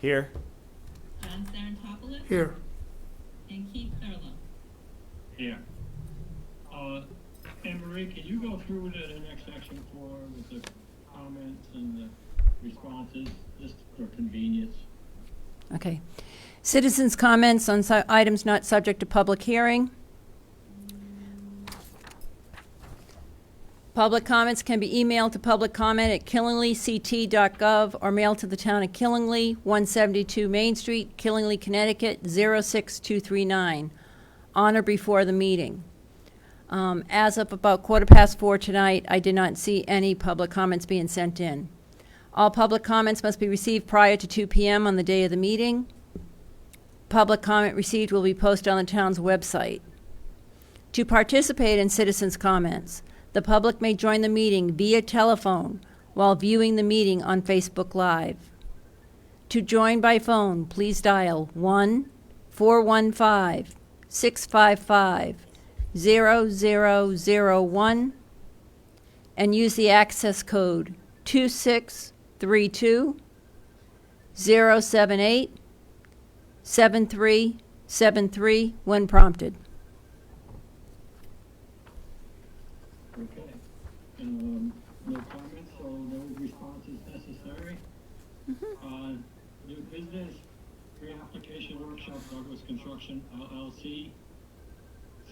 Here. John Sarantopoulos. Here. And Keith Thurlow. Here. Anne Marie, can you go through the next section with the comments and the responses, just for convenience? Okay. Citizens' comments on items not subject to public hearing. Public comments can be emailed to publiccomment@killinglyct.gov or mailed to the town of Killingly, 172 Main Street, Killingly, Connecticut, 06239, on or before the meeting. As of about 4:15 tonight, I did not see any public comments being sent in. All public comments must be received prior to 2 p.m. on the day of the meeting. Public comment received will be posted on the town's website. To participate in citizens' comments, the public may join the meeting via telephone while viewing the meeting on Facebook Live. To join by phone, please dial 1-415-655-0001 and use the access code 2632-078-7373 when prompted. Okay. No comments, so no responses necessary. New business, pre-application workshop, Douglas Construction LLC,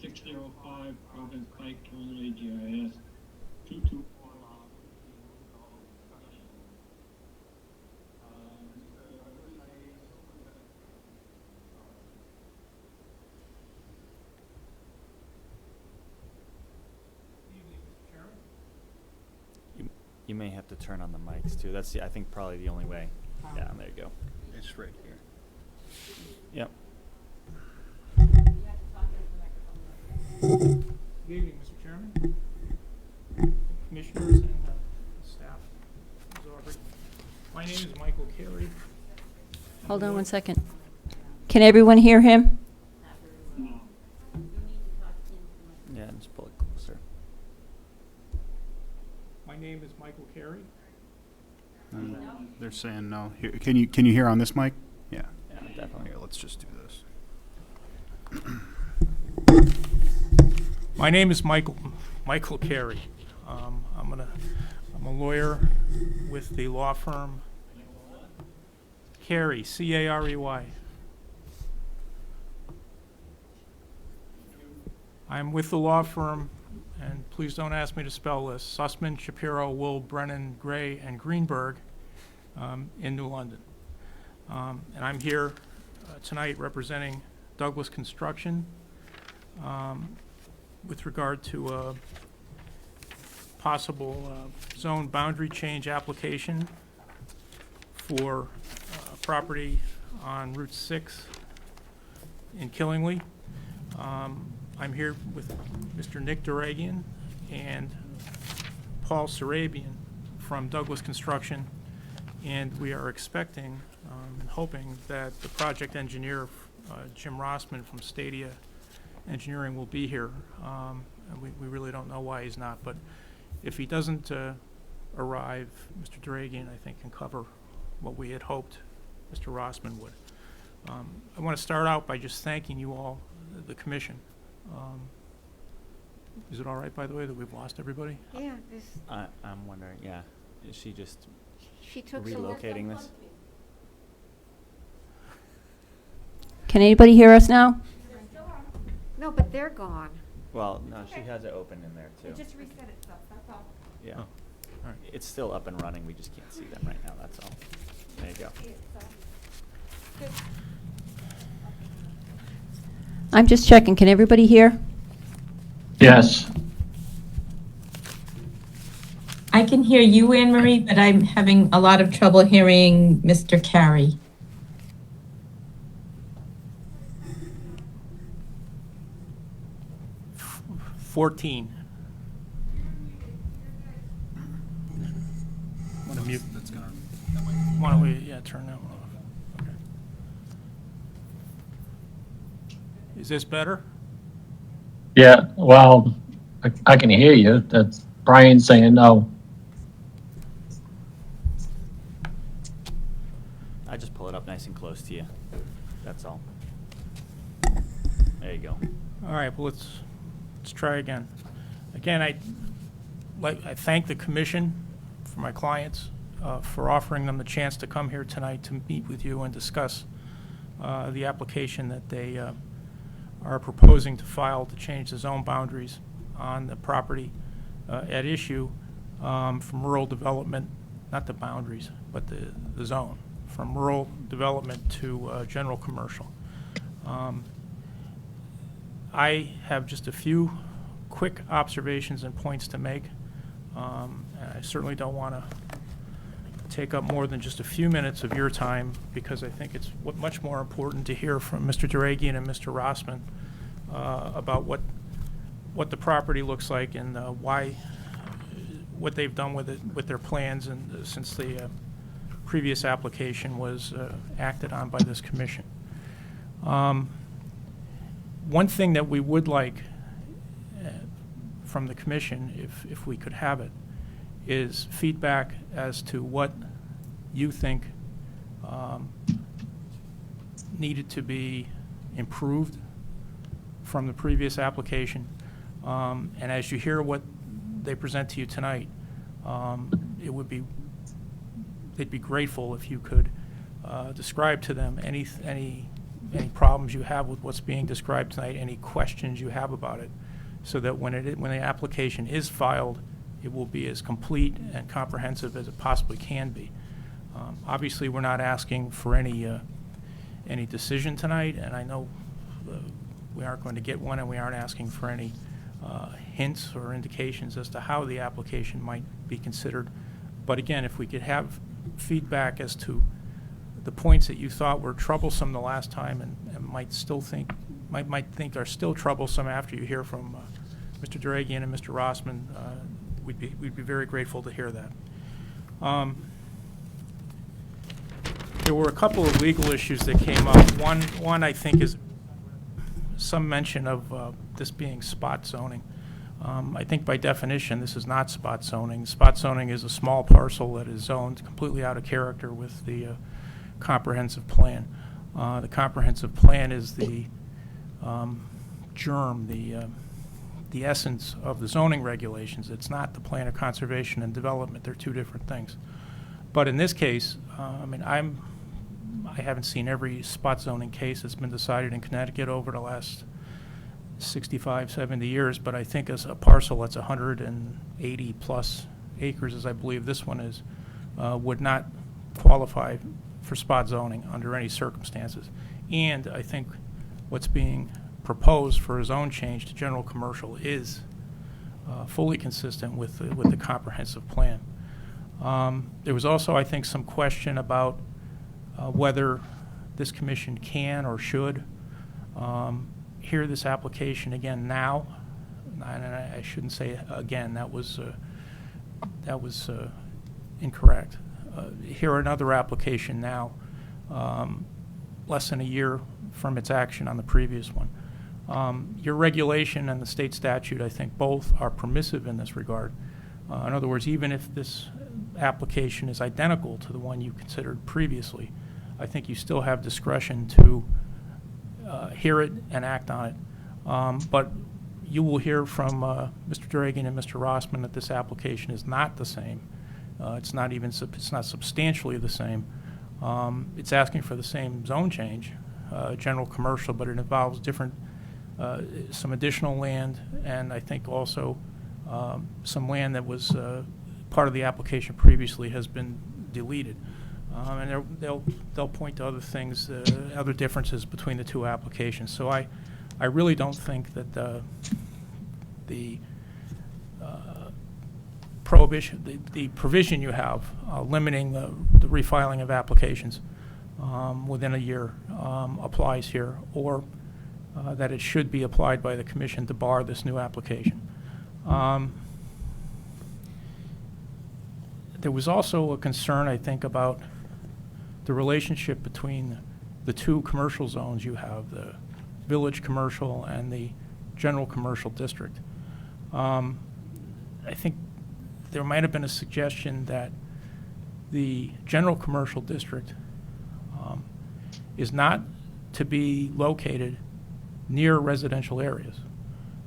605 Province Pike, Killingly, GIS, 224. You may have to turn on the mics too. That's I think probably the only way. Yeah, there you go. It's right here. Yep. Good evening, Mr. Chairman, Commissioners, and staff. Ms. Aubrey. My name is Michael Carey. Hold on one second. Can everyone hear him? Yeah, just pull it closer. My name is Michael Carey. They're saying no. Here, can you hear on this mic? Yeah. Yeah, definitely. Here, let's just do this. My name is Michael Carey. I'm a lawyer with the law firm Carey, C-A-R-E-Y. I'm with the law firm, and please don't ask me to spell this, Sussman, Shapiro, Wool, Brennan, Gray, and Greenberg in New London. And I'm here tonight representing Douglas Construction with regard to a possible zone boundary change application for property on Route 6 in Killingly. I'm here with Mr. Nick Duragian and Paul Sarabian from Douglas Construction, and we are expecting and hoping that the project engineer, Jim Rossman from Stadia Engineering, will be here. And we really don't know why he's not, but if he doesn't arrive, Mr. Duragian, I think, can cover what we had hoped Mr. Rossman would. I want to start out by just thanking you all, the commission. Is it all right, by the way, that we've lost everybody? Yeah, I'm wondering. Yeah, is she just she took relocating this? Can anybody hear us now? No, but they're gone. Well, no, she has it open in there too. It just reset itself, that's all. Yeah. Oh, all right. It's still up and running. We just can't see them right now. That's all. There you go. I'm just checking. Can everybody hear? Yes. I can hear you, Anne Marie, but I'm having a lot of trouble hearing Mr. Carey. Fourteen. Want to mute? That's gonna. Why don't we, turn that one off. Okay. Is this better? Yeah, well, I can hear you. That's Brian saying no. I just pull it up nice and close to you. That's all. There you go. All right, well, let's try again. Again, I thank the commission for my clients for offering them the chance to come here tonight to meet with you and discuss the application that they are proposing to file to change the zone boundaries on the property at issue from rural development, not the boundaries, but the zone, from rural development to general commercial. I have just a few quick observations and points to make. And I certainly don't want to take up more than just a few minutes of your time, because I think it's much more important to hear from Mr. Duragian and Mr. Rossman about what the property looks like and what they've done with it, with their plans, and since the previous application was acted on by this commission. One thing that we would like from the commission, if we could have it, is feedback as to what you think needed to be improved from the previous application. And as you hear what they present to you tonight, they'd be grateful if you could describe to them any problems you have with what's being described tonight, any questions you have about it, so that when the application is filed, it will be as complete and comprehensive as it possibly can be. Obviously, we're not asking for any decision tonight, and I know we aren't going to get one, and we aren't asking for any hints or indications as to how the application might be considered. But again, if we could have feedback as to the points that you thought were troublesome the last time and might think are still troublesome after you hear from Mr. Duragian and Mr. Rossman, we'd be very grateful to hear that. There were a couple of legal issues that came up. One I think is some mention of this being spot zoning. I think by definition this is not spot zoning. Spot zoning is a small parcel that is zoned completely out of character with the comprehensive plan. The comprehensive plan is the germ, the essence of the zoning regulations. It's not the plan of conservation and development. They're two different things. But in this case, I haven't seen every spot zoning case that's been decided in Connecticut over the last 65, 70 years, but I think as a parcel that's 180 plus acres, as I believe this one is, would not qualify for spot zoning under any circumstances. And I think what's being proposed for a zone change to general commercial is fully consistent with the comprehensive plan. There was also, I think, some question about whether this commission can or should hear this application again now. And I shouldn't say again. That was incorrect. Hear another application now, less than a year from its action on the previous one. Your regulation and the state statute, I think, both are permissive in this regard. In other words, even if this application is identical to the one you considered previously, I think you still have discretion to hear it and act on it. But you will hear from Mr. Duragian and Mr. Rossman that this application is not the same. It's not substantially the same. It's asking for the same zone change, general commercial, but it involves some additional land, and I think also some land that was part of the application previously has been deleted. And they'll point to other things, other differences between the two applications. So I really don't think that the prohibition, the provision you have limiting the refiling of applications within a year applies here, or that it should be applied by the commission to bar this new application. There was also a concern, I think, about the relationship between the two commercial zones you have, the village commercial and the general commercial district. I think there might have been a suggestion that the general commercial district is not to be located near residential areas.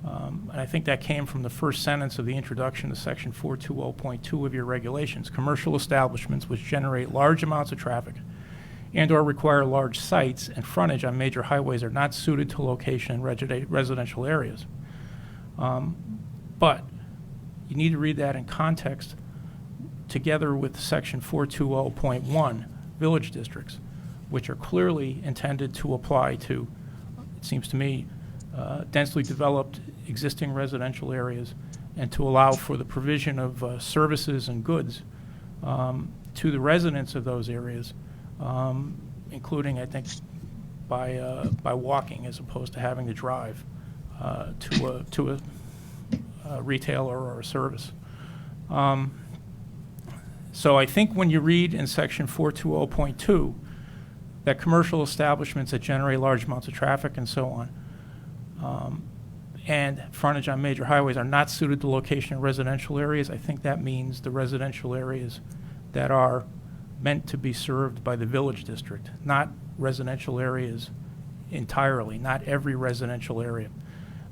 And I think that came from the first sentence of the introduction to section 420.2 of your regulations. Commercial establishments which generate large amounts of traffic and/or require large sites and frontage on major highways are not suited to location in residential areas. But you need to read that in context together with section 420.1, village districts, which are clearly intended to apply to, it seems to me, densely developed existing residential areas, and to allow for the provision of services and goods to the residents of those areas, including, I think, by walking as opposed to having to drive to a retailer or a service. So I think when you read in section 420.2 that commercial establishments that generate large amounts of traffic and so on, and frontage on major highways are not suited to location in residential areas, I think that means the residential areas that are meant to be served by the village district, not residential areas entirely, not every residential area.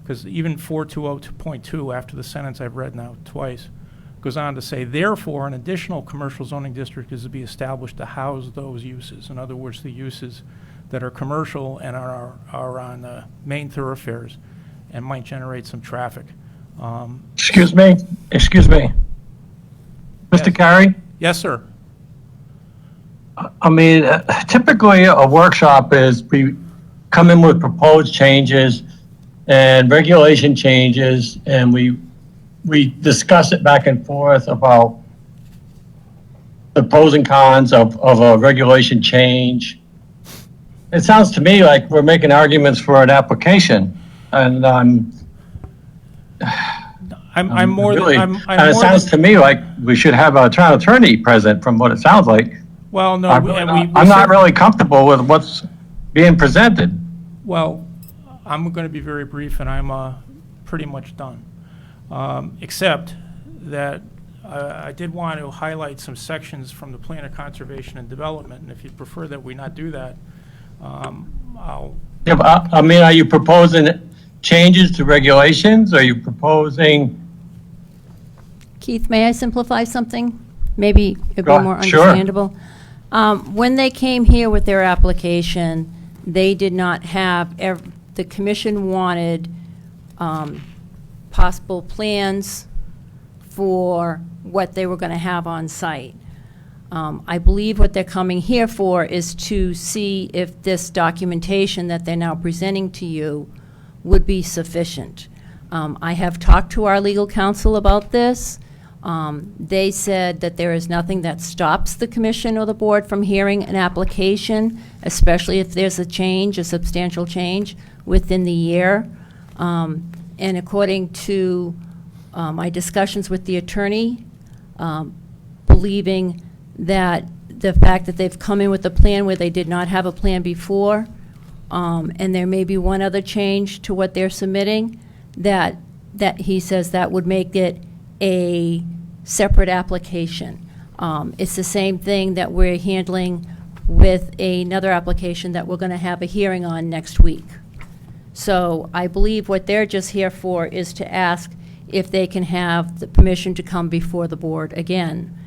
Because even 420.2, after the sentence I've read now twice, goes on to say, therefore, an additional commercial zoning district is to be established to house those uses. In other words, the uses that are commercial and are on main thoroughfares and might generate some traffic. Excuse me. Mr. Yes. Carey? Yes, sir. I mean, typically a workshop is we come in with proposed changes and regulation changes, and we discuss it back and forth about the pros and cons of a regulation change. It sounds to me like we're making arguments for an application, and I'm more really, than, and it sounds to me like we should have a town attorney present from what it sounds like. well, no, I'm not really comfortable with what's being presented. Well, I'm going to be very brief, and I'm pretty much done. Except that I did want to highlight some sections from the Plan of Conservation and Development, and if you'd prefer that we not do that, I'll... Yeah, but I mean, are you proposing changes to regulations? Are you proposing? Keith, may I simplify something? Maybe it'd be Go- more sure. understandable. When they came here with their application, they did not have, the commission wanted possible plans for what they were going to have on site. I believe what they're coming here for is to see if this documentation that they're now presenting to you would be sufficient. I have talked to our legal counsel about this. They said that there is nothing that stops the commission or the board from hearing an application, especially if there's a change, a substantial change within the year. And according to my discussions with the attorney, believing that the fact that they've come in with a plan where they did not have a plan before, and there may be one other change to what they're submitting, that he says that would make it a separate application. It's the same thing that we're handling with another application that we're going to have a hearing on next week. So I believe what they're just here for is to ask if they can have the permission to come before the board again.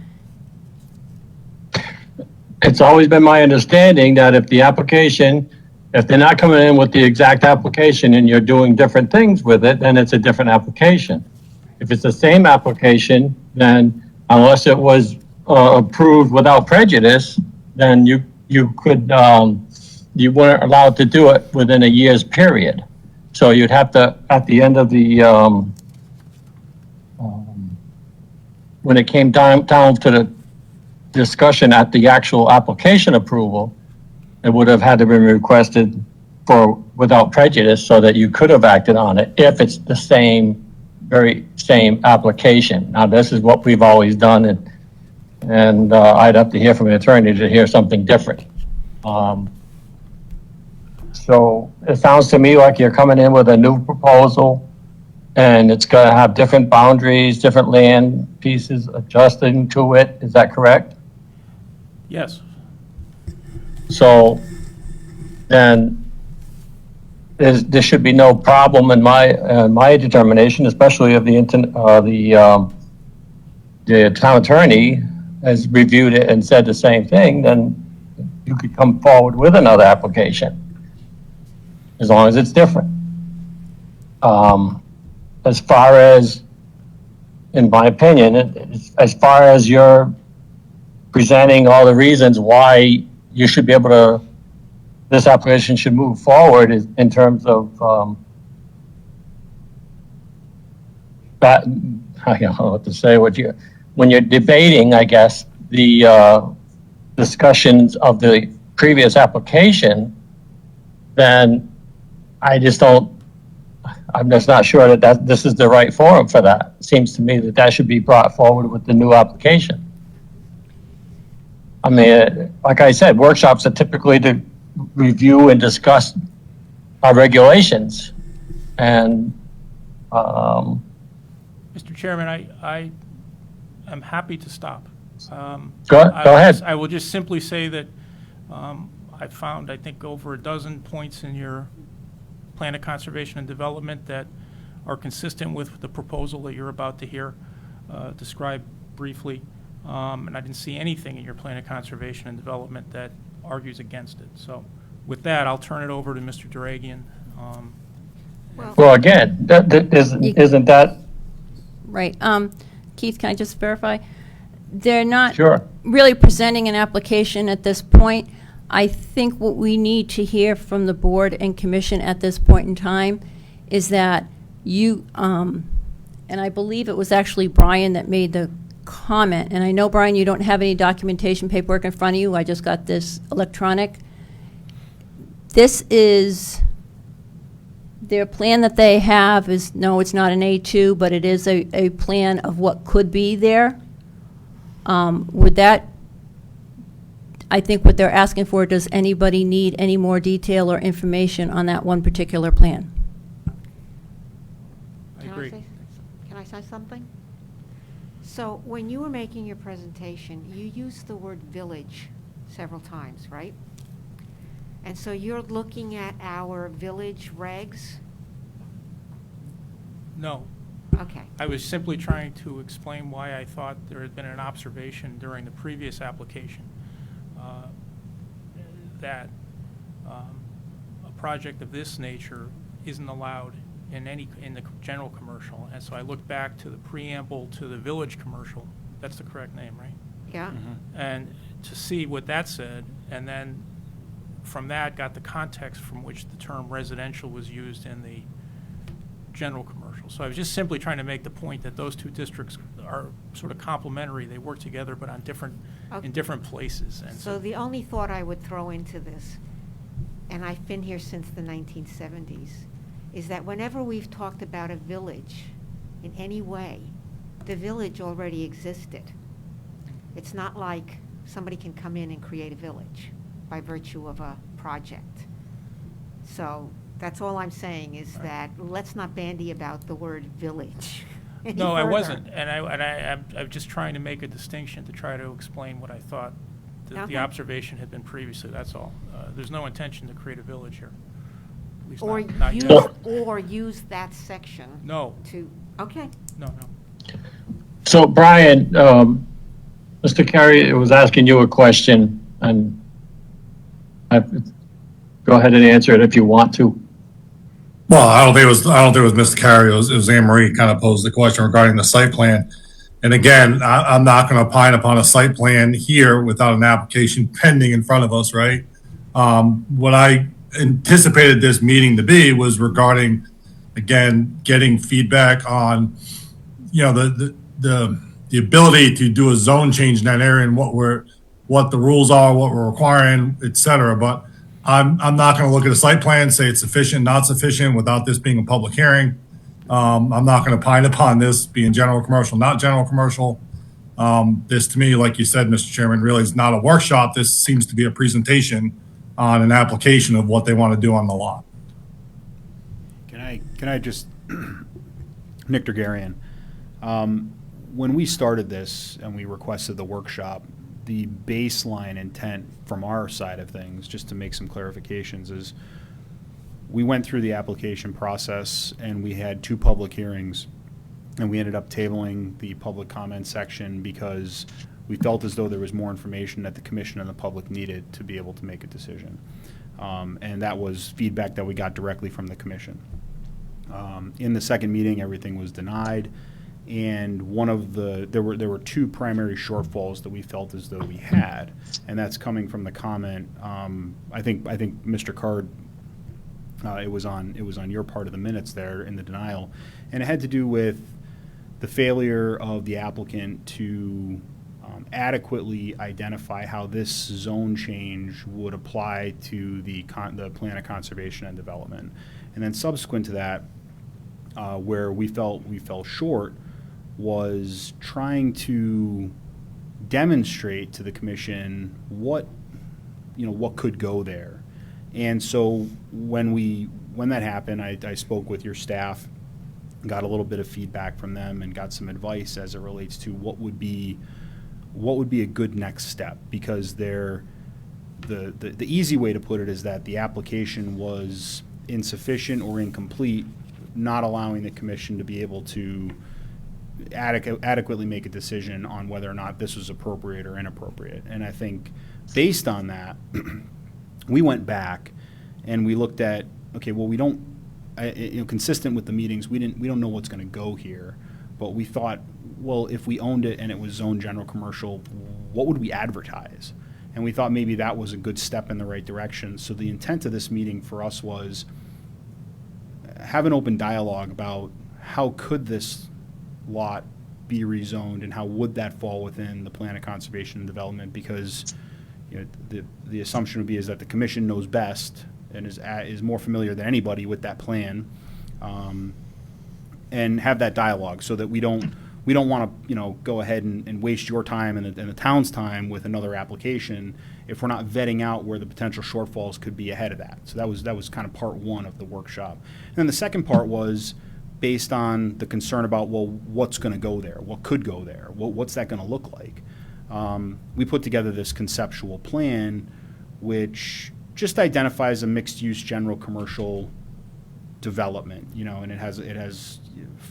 It's always been my understanding that if they're not coming in with the exact application and you're doing different things with it, then it's a different application. If it's the same application, then unless it was approved without prejudice, then you weren't allowed to do it within a year's period. So you'd have to, at the end of the, when it came down to the discussion at the actual application approval, it would have had to be requested for without prejudice so that you could have acted on it if it's the very same application. Now, this is what we've always done, and I'd have to hear from the attorney to hear something different. So it sounds to me like you're coming in with a new proposal, and it's going to have different boundaries, different land pieces adjusting to it. Is that correct? Yes. So then there should be no problem in my determination, especially if the town attorney has reviewed it and said the same thing, then you could come forward with another application, as long as it's different. As far as, in my opinion, as far as you're presenting all the reasons why you should be able to, this application should move forward in terms of, that, I don't know what to say, when you're debating, I guess, the discussions of the previous application, then I'm just not sure that this is the right forum for that. It seems to me that should be brought forward with the new application. I mean, like I said, workshops are typically to review and discuss our regulations. And, Mr. Chairman, I am happy to stop. Go ahead. I will just simply say that I found, I think, over a dozen points in your plan of conservation and development that are consistent with the proposal that you're about to hear described briefly. And I didn't see anything in your plan of conservation and development that argues against it. So with that, I'll turn it over to Mr. Duragian. Well, again, isn't that? Right. Keith, can I just verify? They're not Sure. really presenting an application at this point. I think what we need to hear from the board and commission at this point in time is that you, and I believe it was actually Brian that made the comment, and I know, Brian, you don't have any documentation paperwork in front of you. I just got this electronic. This is, their plan that they have is, no, it's not an A2, but it is a plan of what could be there. Would that, I think what they're asking for, does anybody need any more detail or information on that one particular plan? I agree. Can I say something? So when you were making your presentation, you used the word village several times, right? And so you're looking at our village regs? No. Okay. I was simply trying to explain why I thought there had been an observation during the previous application that a project of this nature isn't allowed in the general commercial. And so I looked back to the preamble to the village commercial. That's the correct name, right? Yeah. And to see what that said, and then from that got the context from which the term residential was used in the general commercial. So I was just simply trying to make the point that those two districts are sort of complementary. They work together, but on in different places. And So the only thought I would throw into this, and I've been here since the 1970s, is that whenever we've talked about a village in any way, the village already existed. It's not like somebody can come in and create a village by virtue of a project. So that's all I'm saying is that let's not bandy about the word village any No, I further. wasn't, and I'm just trying to make a distinction to try to explain what I thought the Okay. observation had been previously. That's all. There's no intention to create a village here. At least Or not use, yet. or use that section No, to, okay. no. So, Brian, Mr. Carey was asking you a question, and go ahead and answer it if you want to. Well, I don't think it was Mr. Carey. It was Anne Marie kind of posed the question regarding the site plan. And again, I'm not going to opine upon a site plan here without an application pending in front of us, right? What I anticipated this meeting to be was regarding, again, getting feedback on, the ability to do a zone change in that area and what the rules are, what we're requiring, et cetera. But I'm not going to look at a site plan, say it's sufficient, not sufficient, without this being a public hearing. I'm not going to opine upon this being general commercial, not general commercial. This, to me, like you said, Mr. Chairman, really is not a workshop. This seems to be a presentation on an application of what they want to do on the lot. Can I just, Nick Dergarian, when we started this and we requested the workshop, the baseline intent from our side of things, just to make some clarifications, is we went through the application process and we had 2 public hearings, and we ended up tabling the public comment section because we felt as though there was more information that the commission and the public needed to be able to make a decision. And that was feedback that we got directly from the commission. In the second meeting, everything was denied, and there were 2 primary shortfalls that we felt as though we had, and that's coming from the comment. I think Mr. Card, it was on your part of the minutes there in the denial, and it had to do with the failure of the applicant to adequately identify how this zone change would apply to the plan of conservation and development. And then subsequent to that, where we fell short was trying to demonstrate to the commission what could go there. And so when that happened, I spoke with your staff, got a little bit of feedback from them, and got some advice as it relates to what would be a good next step, because the easy way to put it is that the application was insufficient or incomplete, not allowing the commission to be able to adequately make a decision on whether or not this was appropriate or inappropriate. And I think based on that, we went back and we looked at, okay, well, we don't, consistent with the meetings, we don't know what's going to go here, but we thought, well, if we owned it and it was zoned general commercial, what would we advertise? And we thought maybe that was a good step in the right direction. So the intent of this meeting for us was have an open dialogue about how could this lot be rezoned and how would that fall within the plan of conservation and development, because the assumption would be is that the commission knows best and is more familiar than anybody with that plan, and have that dialogue so that we don't want to go ahead and waste your time and the town's time with another application if we're not vetting out where the potential shortfalls could be ahead of that. So that was kind of part 1 of the workshop. And then the second part was based on the concern about, well, what's going to go there? What could go there? What's that going to look like? We put together this conceptual plan which just identifies a mixed-use general commercial development, and it has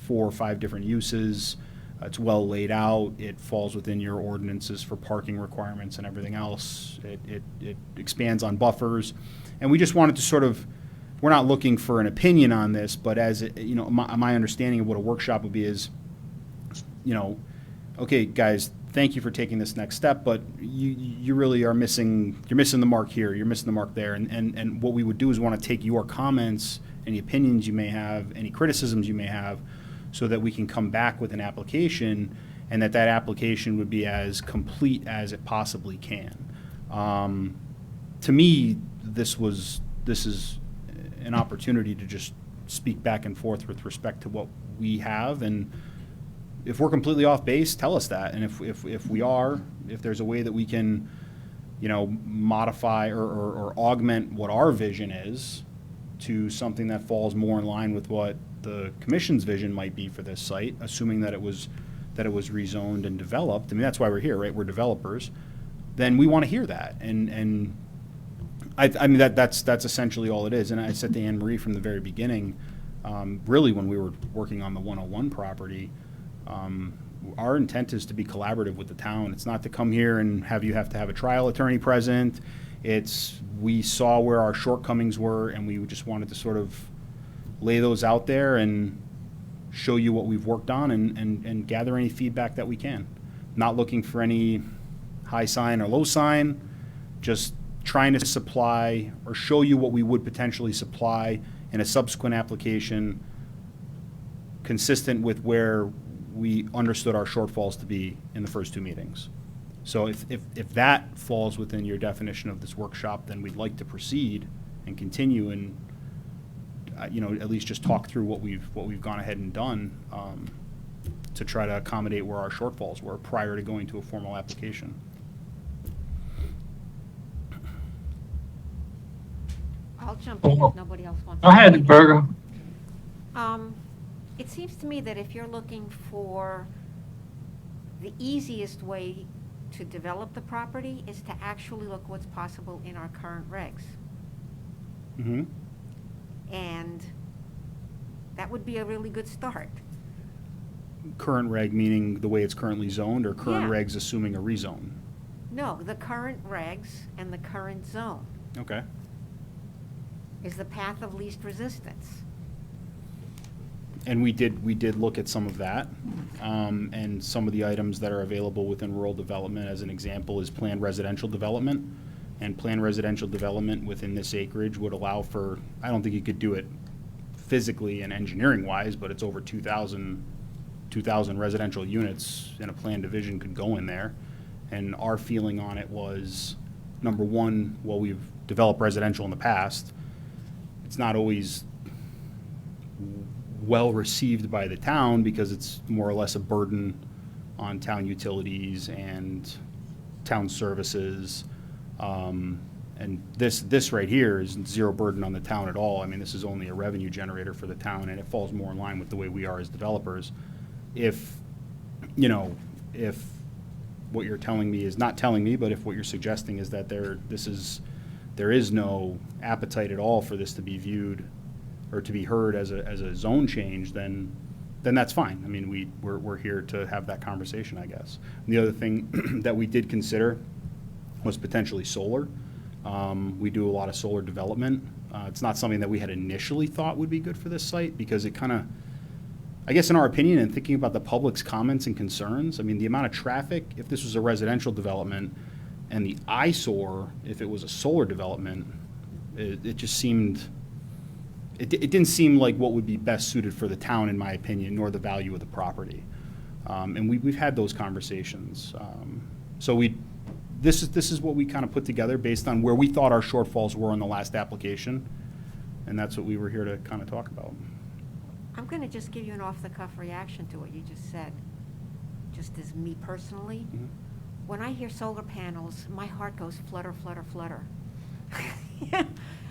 4 or 5 different uses. It's well laid out. It falls within your ordinances for parking requirements and everything else. It expands on buffers. And we just wanted to sort of, we're not looking for an opinion on this, but as my understanding of what a workshop would be is, okay, guys, thank you for taking this next step, but you really are missing the mark here, you're missing the mark there. And what we would do is want to take your comments, any opinions you may have, any criticisms you may have, so that we can come back with an application, and that application would be as complete as it possibly can. To me, this is an opportunity to just speak back and forth with respect to what we have, and if we're completely off base, tell us that. And if we are, if there's a way that we can, modify or augment what our vision is to something that falls more in line with what the commission's vision might be for this site, assuming that it was rezoned and developed. I mean, that's why we're here, right? We're developers. Then we want to hear that. And I mean, that's essentially all it is. And I said to Anne Marie from the very beginning, really when we were working on the 101 property, our intent is to be collaborative with the town. It's not to come here and have to have a trial attorney present. We saw where our shortcomings were, and we just wanted to sort of lay those out there and show you what we've worked on and gather any feedback that we can. Not looking for any high sign or low sign, just trying to supply or show you what we would potentially supply in a subsequent application consistent with where we understood our shortfalls to be in the first 2 meetings. So if that falls within your definition of this workshop, then we'd like to proceed and continue and at least just talk through what we've gone ahead and done to try to accommodate where our shortfalls were prior to going to a formal application. I'll jump in if nobody else wants to. Go ahead, Berger. It seems to me that if you're looking for the easiest way to develop the property is to actually look what's possible in our current regs. Mm-hmm. And that would be a really good start. Current reg meaning the way it's currently zoned, or current Yeah. regs assuming a rezone? No, the current regs and the current zone Okay. is the path of least resistance. And we did look at some of that, and some of the items that are available within rural development, as an example, is planned residential development. And planned residential development within this acreage would allow for, I don't think you could do it physically and engineering-wise, but it's over 2,000 residential units in a planned division could go in there. And our feeling on it was, number one, while we've developed residential in the past, it's not always well received by the town because it's more or less a burden on town utilities and town services. And this right here is zero burden on the town at all. I mean, this is only a revenue generator for the town, and it falls more in line with the way we are as developers. If what you're telling me is not telling me, but if what you're suggesting is that there is no appetite at all for this to be viewed or to be heard as a zone change, then that's fine. I mean, we're here to have that conversation, I guess. And the other thing that we did consider was potentially solar. We do a lot of solar development. It's not something that we had initially thought would be good for this site because it kind of, I guess in our opinion, and thinking about the public's comments and concerns, I mean, the amount of traffic, if this was a residential development, and the eyesore, if it was a solar development, it just seemed, it didn't seem like what would be best suited for the town, in my opinion, nor the value of the property. And we've had those conversations. So this is what we kind of put together based on where we thought our shortfalls were in the last application, and that's what we were here to kind of talk about. I'm going to just give you an off-the-cuff reaction to what you just said, just as me personally. Mhm. When I hear solar panels, my heart goes flutter, flutter, flutter.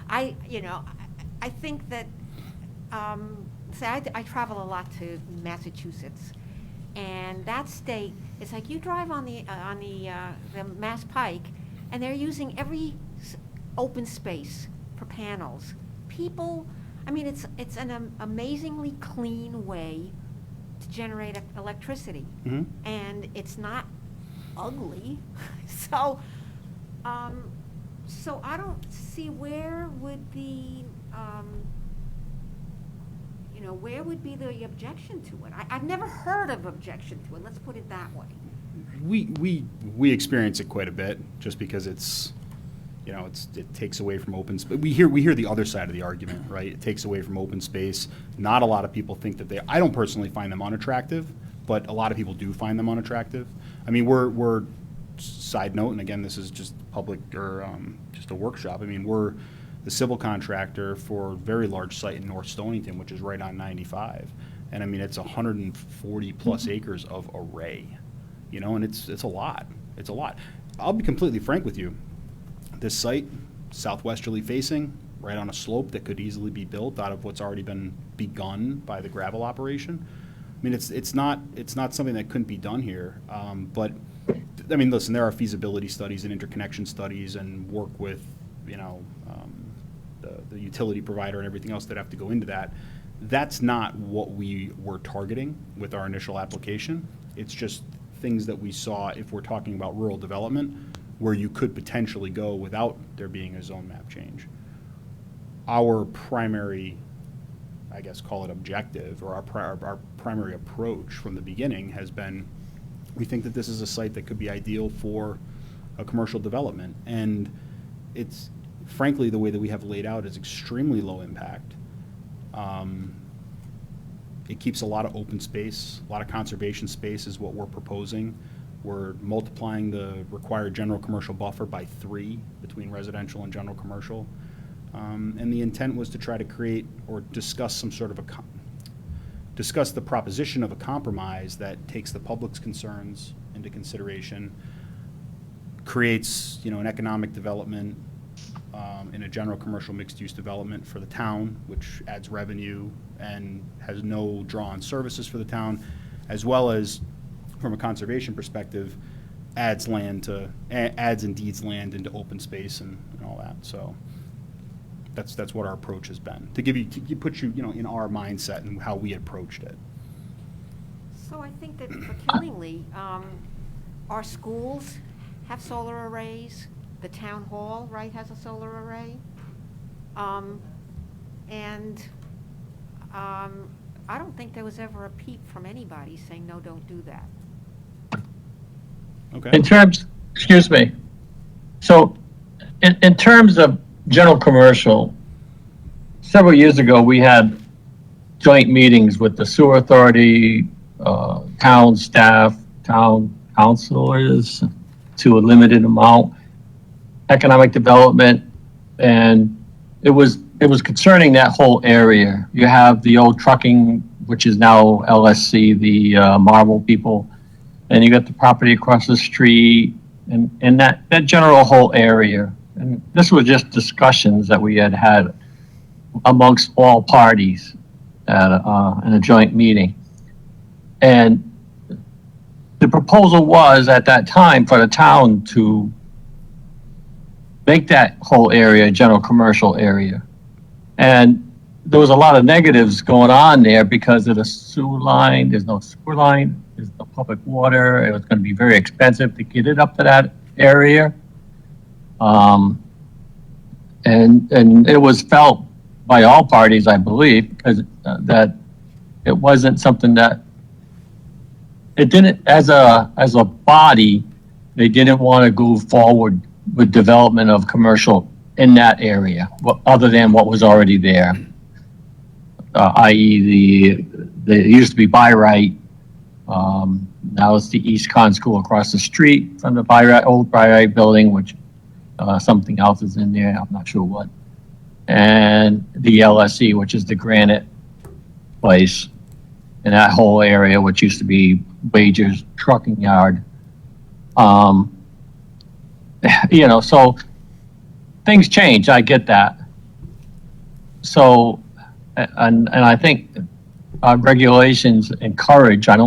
I think that, I travel a lot to Massachusetts, and that state, it's like you drive on the Mass Pike, and they're using every open space for panels. People, I mean, it's an amazingly clean way to generate electricity, Mhm. and it's not ugly. So I don't see where would the where would be the objection to it? I've never heard of objection to it. Let's put it that way. We experience it quite a bit, just because it's, it takes away from open space. We hear the other side of the argument, right? It takes away from open space. Not a lot of people think that I don't personally find them unattractive, but a lot of people do find them unattractive. I mean, we're side note, and again, this is just public or just a workshop. I mean, we're the civil contractor for a very large site in North Stonington, which is right on 95. And I mean, it's 140 plus acres of array, and it's a lot. It's a lot. I'll be completely frank with you. This site, southwesterly facing, right on a slope that could easily be built out of what's already been begun by the gravel operation. I mean, it's not something that couldn't be done here. But I mean, listen, there are feasibility studies and interconnection studies and work with, the utility provider and everything else that have to go into that. That's not what we were targeting with our initial application. It's just things that we saw if we're talking about rural development, where you could potentially go without there being a zone map change. Our primary, I guess, call it objective, or our primary approach from the beginning has been, we think that this is a site that could be ideal for a commercial development. And it's, frankly, the way that we have laid out is extremely low impact. It keeps a lot of open space, a lot of conservation space is what we're proposing. We're multiplying the required general commercial buffer by 3 between residential and general commercial. And the intent was to try to create or discuss some sort of discuss the proposition of a compromise that takes the public's concerns into consideration, creates, an economic development in a general commercial mixed-use development for the town, which adds revenue and has no draw on services for the town, as well as, from a conservation perspective, adds land to, adds and deeds land into open space and all that, so that's what our approach has been, to give you, to put you, in our mindset and how we approached it. So I think that for Killingly, our schools have solar arrays. The town hall, right, has a solar array. I don't think there was ever a peep from anybody saying, no, don't do that. Okay. In terms, excuse me, so in terms of general commercial, several years ago, we had joint meetings with the sewer authority, town staff, town councilors, to a limited amount, economic development, and it was concerning that whole area. You have the old trucking, which is now LSC, the Marvel people, and you got the property across the street, and that general whole area. And this was just discussions that we had amongst all parties at in a joint meeting. And the proposal was at that time for the town to make that whole area a general commercial area. And there was a lot of negatives going on there because of the sewer line. There's no sewer line. There's no public water. It was going to be very expensive to get it up to that area. And it was felt by all parties, I believe, because that it wasn't something that it didn't, as a body, they didn't want to go forward with development of commercial in that area, other than what was already there, i.e. the used to be by right. Now it's the East Con School across the street from the old by right building, which something else is in there. I'm not sure what. And the LSE, which is the granite place, and that whole area, which used to be Wager's trucking yard. So things change. I get that. So, and I think regulations encourage. If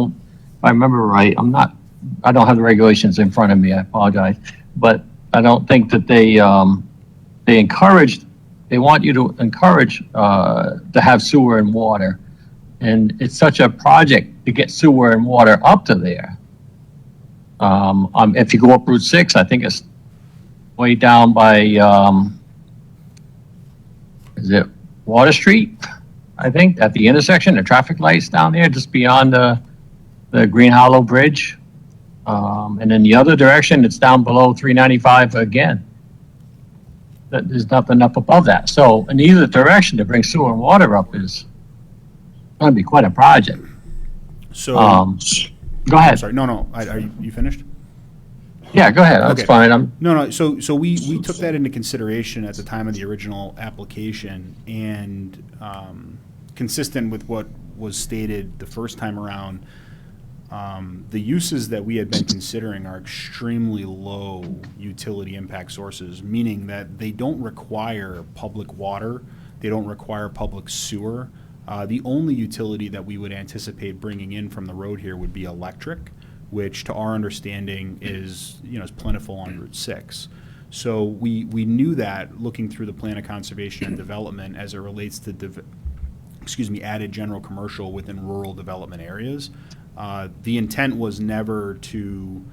I remember right, I don't have the regulations in front of me. I apologize, but I don't think that they encouraged. They want you to encourage to have sewer and water, and it's such a project to get sewer and water up to there. If you go up Route 6, I think it's way down by, is it Water Street? I think at the intersection, the traffic lights down there, just beyond the Green Hollow Bridge. And in the other direction, it's down below 395 again. There's nothing up above that. So in either direction to bring sewer and water up is going to be quite a project. So, Go ahead. sorry, no, are you finished? Yeah, go ahead. That's Okay. fine. No. So we took that into consideration at the time of the original application, and consistent with what was stated the first time around, the uses that we had been considering are extremely low utility impact sources, meaning that they don't require public water, they don't require public sewer. The only utility that we would anticipate bringing in from the road here would be electric, which to our understanding is plentiful on Route 6. So we knew that looking through the plan of conservation and development as it relates to added general commercial within rural development areas. The intent was never to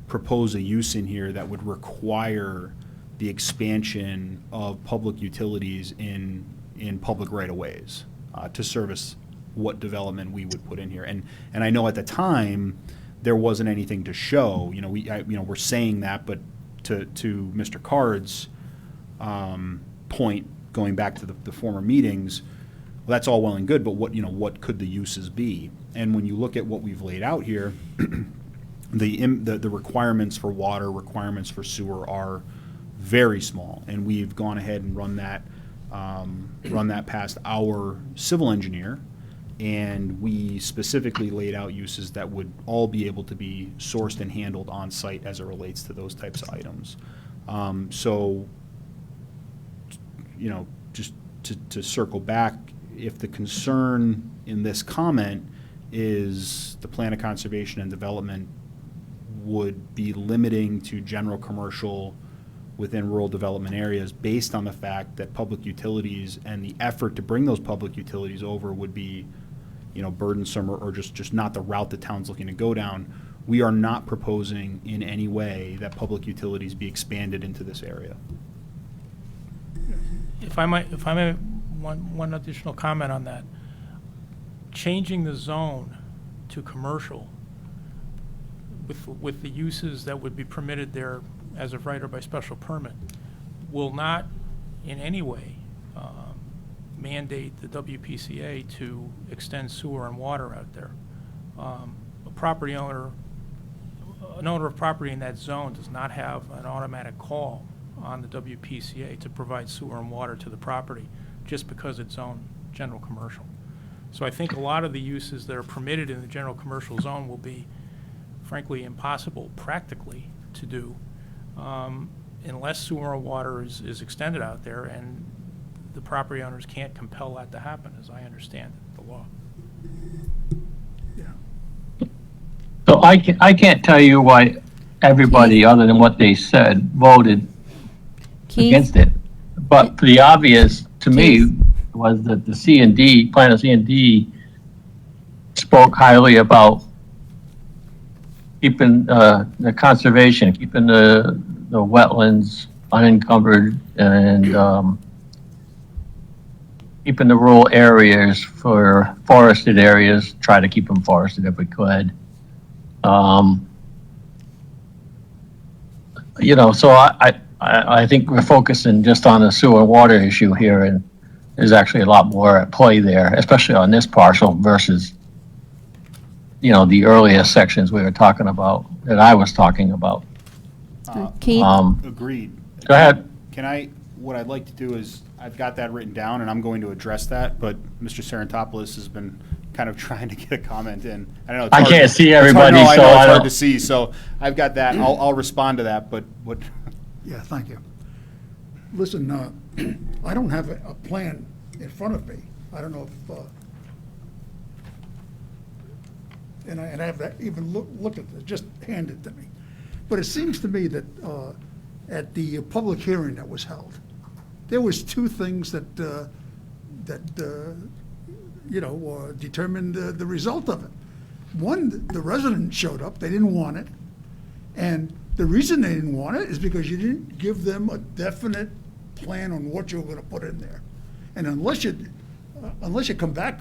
propose a use in here that would require the expansion of public utilities in public right-of-ways to service what development we would put in here. And I know at the time there wasn't anything to show. We're saying that, but to Mr. Card's point, going back to the former meetings, well, that's all well and good, but what could the uses be? And when you look at what we've laid out here, the requirements for water, requirements for sewer are very small, and we've gone ahead and run that past our civil engineer, and we specifically laid out uses that would all be able to be sourced and handled on site as it relates to those types of items. Just to circle back, if the concern in this comment is the plan of conservation and development would be limiting to general commercial within rural development areas based on the fact that public utilities and the effort to bring those public utilities over would be, burdensome or just not the route the town's looking to go down. We are not proposing in any way that public utilities be expanded into this area. If I might, one additional comment on that. Changing the zone to commercial with the uses that would be permitted there as of right or by special permit will not in any way mandate the WPCA to extend sewer and water out there. An owner of property in that zone does not have an automatic call on the WPCA to provide sewer and water to the property just because it's zoned general commercial. So I think a lot of the uses that are permitted in the general commercial zone will be frankly impossible practically to do unless sewer and water is extended out there, and the property owners can't compel that to happen, as I understand the law. So I can't tell you why everybody, other than what they said, voted against it. But the obvious, to me, was that the C&D, plan of C&D, spoke highly about keeping the conservation, keeping the wetlands unencumbered, and keeping the rural areas for forested areas, try to keep them forested if we could. So I think we're focusing just on the sewer and water issue here, and there's actually a lot more at play there, especially on this parcel versus, the earlier sections we were talking about, that I was talking about. Keith? Agreed. Go ahead. What I'd like to do is, I've got that written down, and I'm going to address that, but Mr. Serentopoulos has been kind of trying to get a comment in. I don't know. I can't see everybody, it's hard, no, I know so it's I hard don't. to see, so I've got that. I'll respond to that, but what? Yeah, thank you. Listen, I don't have a plan in front of me. I don't know if, and I haven't even looked at it, just hand it to me. But it seems to me that at the public hearing that was held, there was two things that determined the result of it. One, the residents showed up, they didn't want it, and the reason they didn't want it is because you didn't give them a definite plan on what you were going to put in there. And unless you come back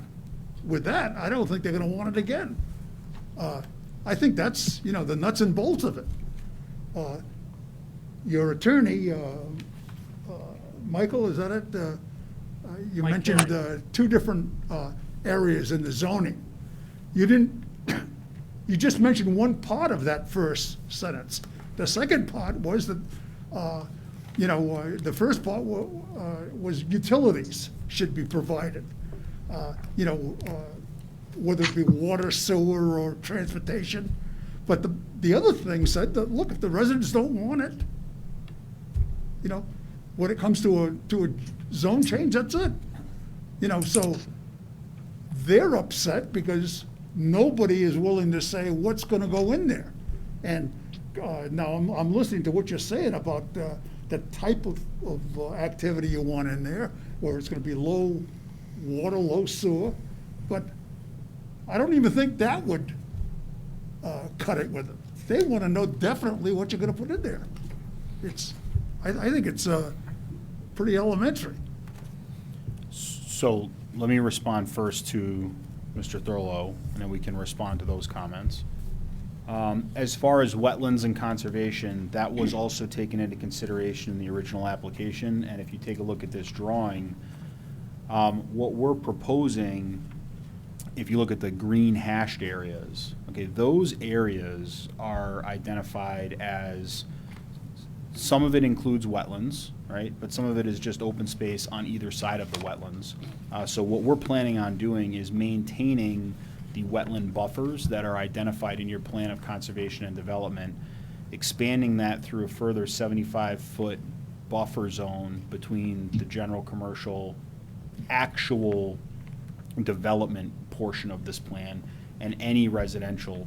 with that, I don't think they're going to want it again. I think that's, the nuts and bolts of it. Your attorney, Michael, is that it? You Mike mentioned Perry. two different areas in the zoning. You just mentioned one part of that first sentence. The second part was that, the first part was utilities should be provided. Whether it be water, sewer, or transportation. But the other thing said that, look, if the residents don't want it, when it comes to a zone change, that's it. So they're upset because nobody is willing to say what's going to go in there. And now I'm listening to what you're saying about the type of activity you want in there, where it's going to be low water, low sewer. But I don't even think that would cut it with them. They want to know definitely what you're going to put in there. I think it's pretty elementary. So let me respond first to Mr. Thurlow, and then we can respond to those comments. As far as wetlands and conservation, that was also taken into consideration in the original application, and if you take a look at this drawing, what we're proposing, if you look at the green hashed areas, okay, those areas are identified as, some of it includes wetlands, right? But some of it is just open space on either side of the wetlands. So what we're planning on doing is maintaining the wetland buffers that are identified in your plan of conservation and development, expanding that through a further 75-foot buffer zone between the general commercial actual development portion of this plan and any residential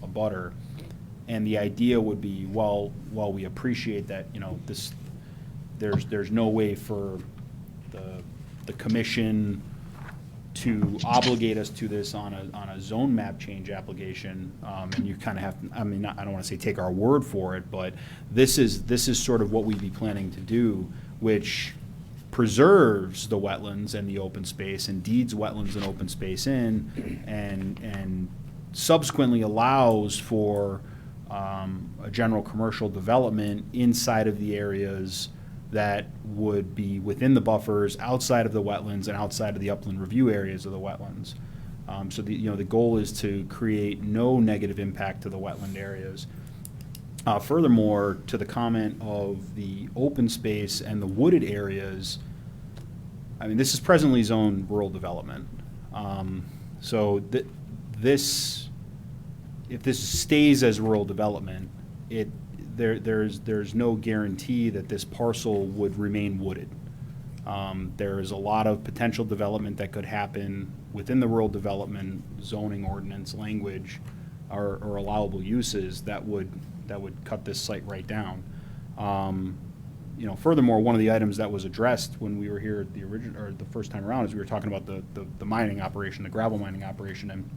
abutter. And the idea would be, while we appreciate that, there's no way for the commission to obligate us to this on a zone map change application, and you kind of have to, I don't want to say take our word for it, but this is sort of what we'd be planning to do, which preserves the wetlands and the open space, and deeds wetlands and open space in, and subsequently allows for a general commercial development inside of the areas that would be within the buffers, outside of the wetlands, and outside of the upland review areas of the wetlands. So the goal is to create no negative impact to the wetland areas. Furthermore, to the comment of the open space and the wooded areas, this is presently zoned rural development. So if this stays as rural development, there's no guarantee that this parcel would remain wooded. There is a lot of potential development that could happen within the rural development zoning ordinance language or allowable uses that would cut this site right down. Furthermore, one of the items that was addressed when we were here at the first time around is we were talking about the mining operation, the gravel mining operation, and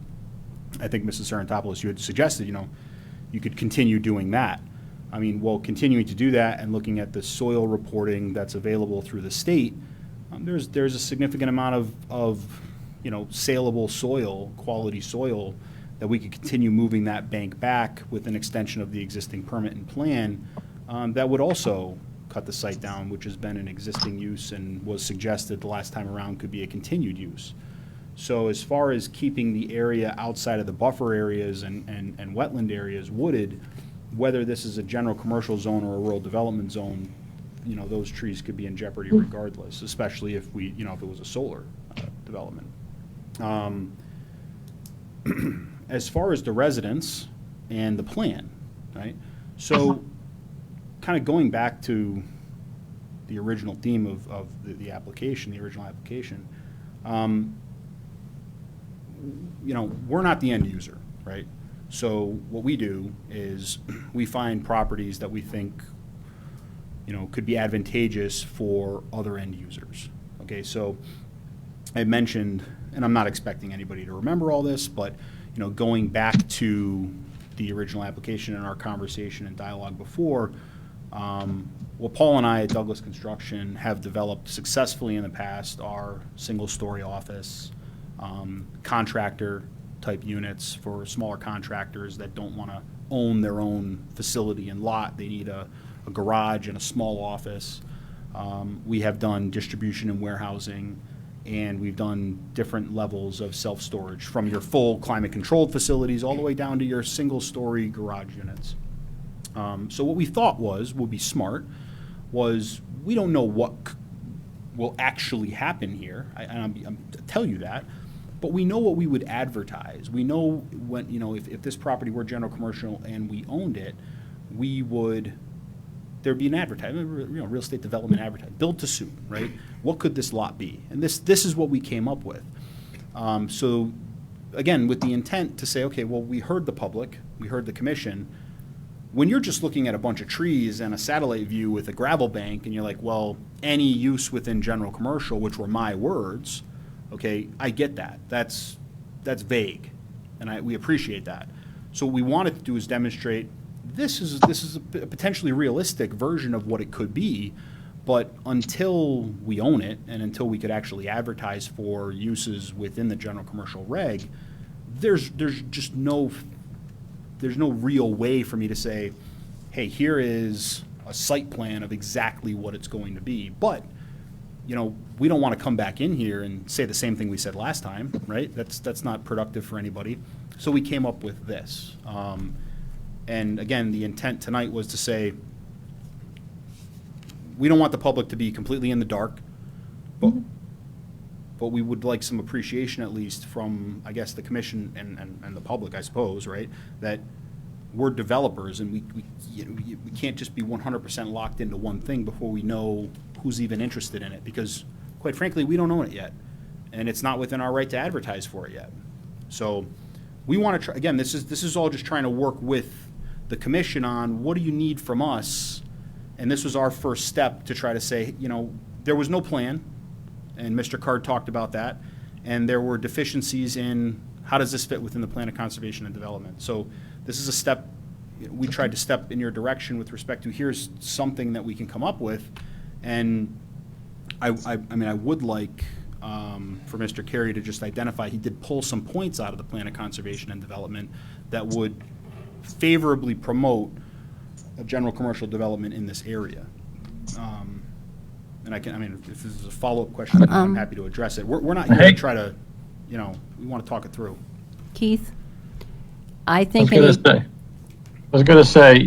I think Mrs. Sarantopoulos, you had suggested, you could continue doing that. Continuing to do that and looking at the soil reporting that's available through the state, there's a significant amount of saleable soil, quality soil, that we could continue moving that bank back with an extension of the existing permit and plan that would also cut the site down, which has been an existing use and was suggested the last time around could be a continued use. So as far as keeping the area outside of the buffer areas and wetland areas wooded, whether this is a general commercial zone or a rural development zone, those trees could be in jeopardy regardless, especially if it was a solar development. As far as the residents and the plan, right? So kind of going back to the original theme of the application, the original application, we're not the end user, right? So what we do is we find properties that we think, could be advantageous for other end users. Okay, so I mentioned, and I'm not expecting anybody to remember all this, but, going back to the original application and our conversation and dialogue before, Paul and I at Douglas Construction have developed successfully in the past our single-story office, contractor type units for smaller contractors that don't want to own their own facility and lot. They need a garage and a small office. We have done distribution and warehousing, and we've done different levels of self-storage, from your full climate-controlled facilities all the way down to your single-story garage units. So what we thought would be smart was, we don't know what will actually happen here. I tell you that. But we know what we would advertise. We know when, if this property were general commercial and we owned it, there'd be an advertisement, real estate development advertising, build to suit, right? What could this lot be? And this is what we came up with. So again, with the intent to say, okay, well, we heard the public, we heard the commission. When you're just looking at a bunch of trees and a satellite view with a gravel bank, and you're like, well, any use within general commercial, which were my words, okay, I get that. That's vague, and we appreciate that. So what we wanted to do is demonstrate this is a potentially realistic version of what it could be, but until we own it and until we could actually advertise for uses within the general commercial reg, there's no real way for me to say, hey, here is a site plan of exactly what it's going to be. But we don't want to come back in here and say the same thing we said last time, right? That's not productive for anybody. So we came up with this. And again, the intent tonight was to say, we don't want the public to be completely in the dark, but we would like some appreciation at least from, I guess, the commission and the public, I suppose, right? That we're developers, and we can't just be 100% locked into one thing before we know who's even interested in it, because quite frankly, we don't own it yet, and it's not within our right to advertise for it yet. So we want to try, again, this is all just trying to work with the commission on, what do you need from us? And this was our first step to try to say, there was no plan, and Mr. Card talked about that, and there were deficiencies in how does this fit within the plan of conservation and development. So this is a step, we tried to step in your direction with respect to here's something that we can come up with. And I mean, I would like for Mr. Carey to just identify, he did pull some points out of the plan of conservation and development that would favorably promote a general commercial development in this area. And if this is a follow-up question, I'm happy to address it. We're not here to try to, we want to talk it through. Keith? I I think. was gonna say,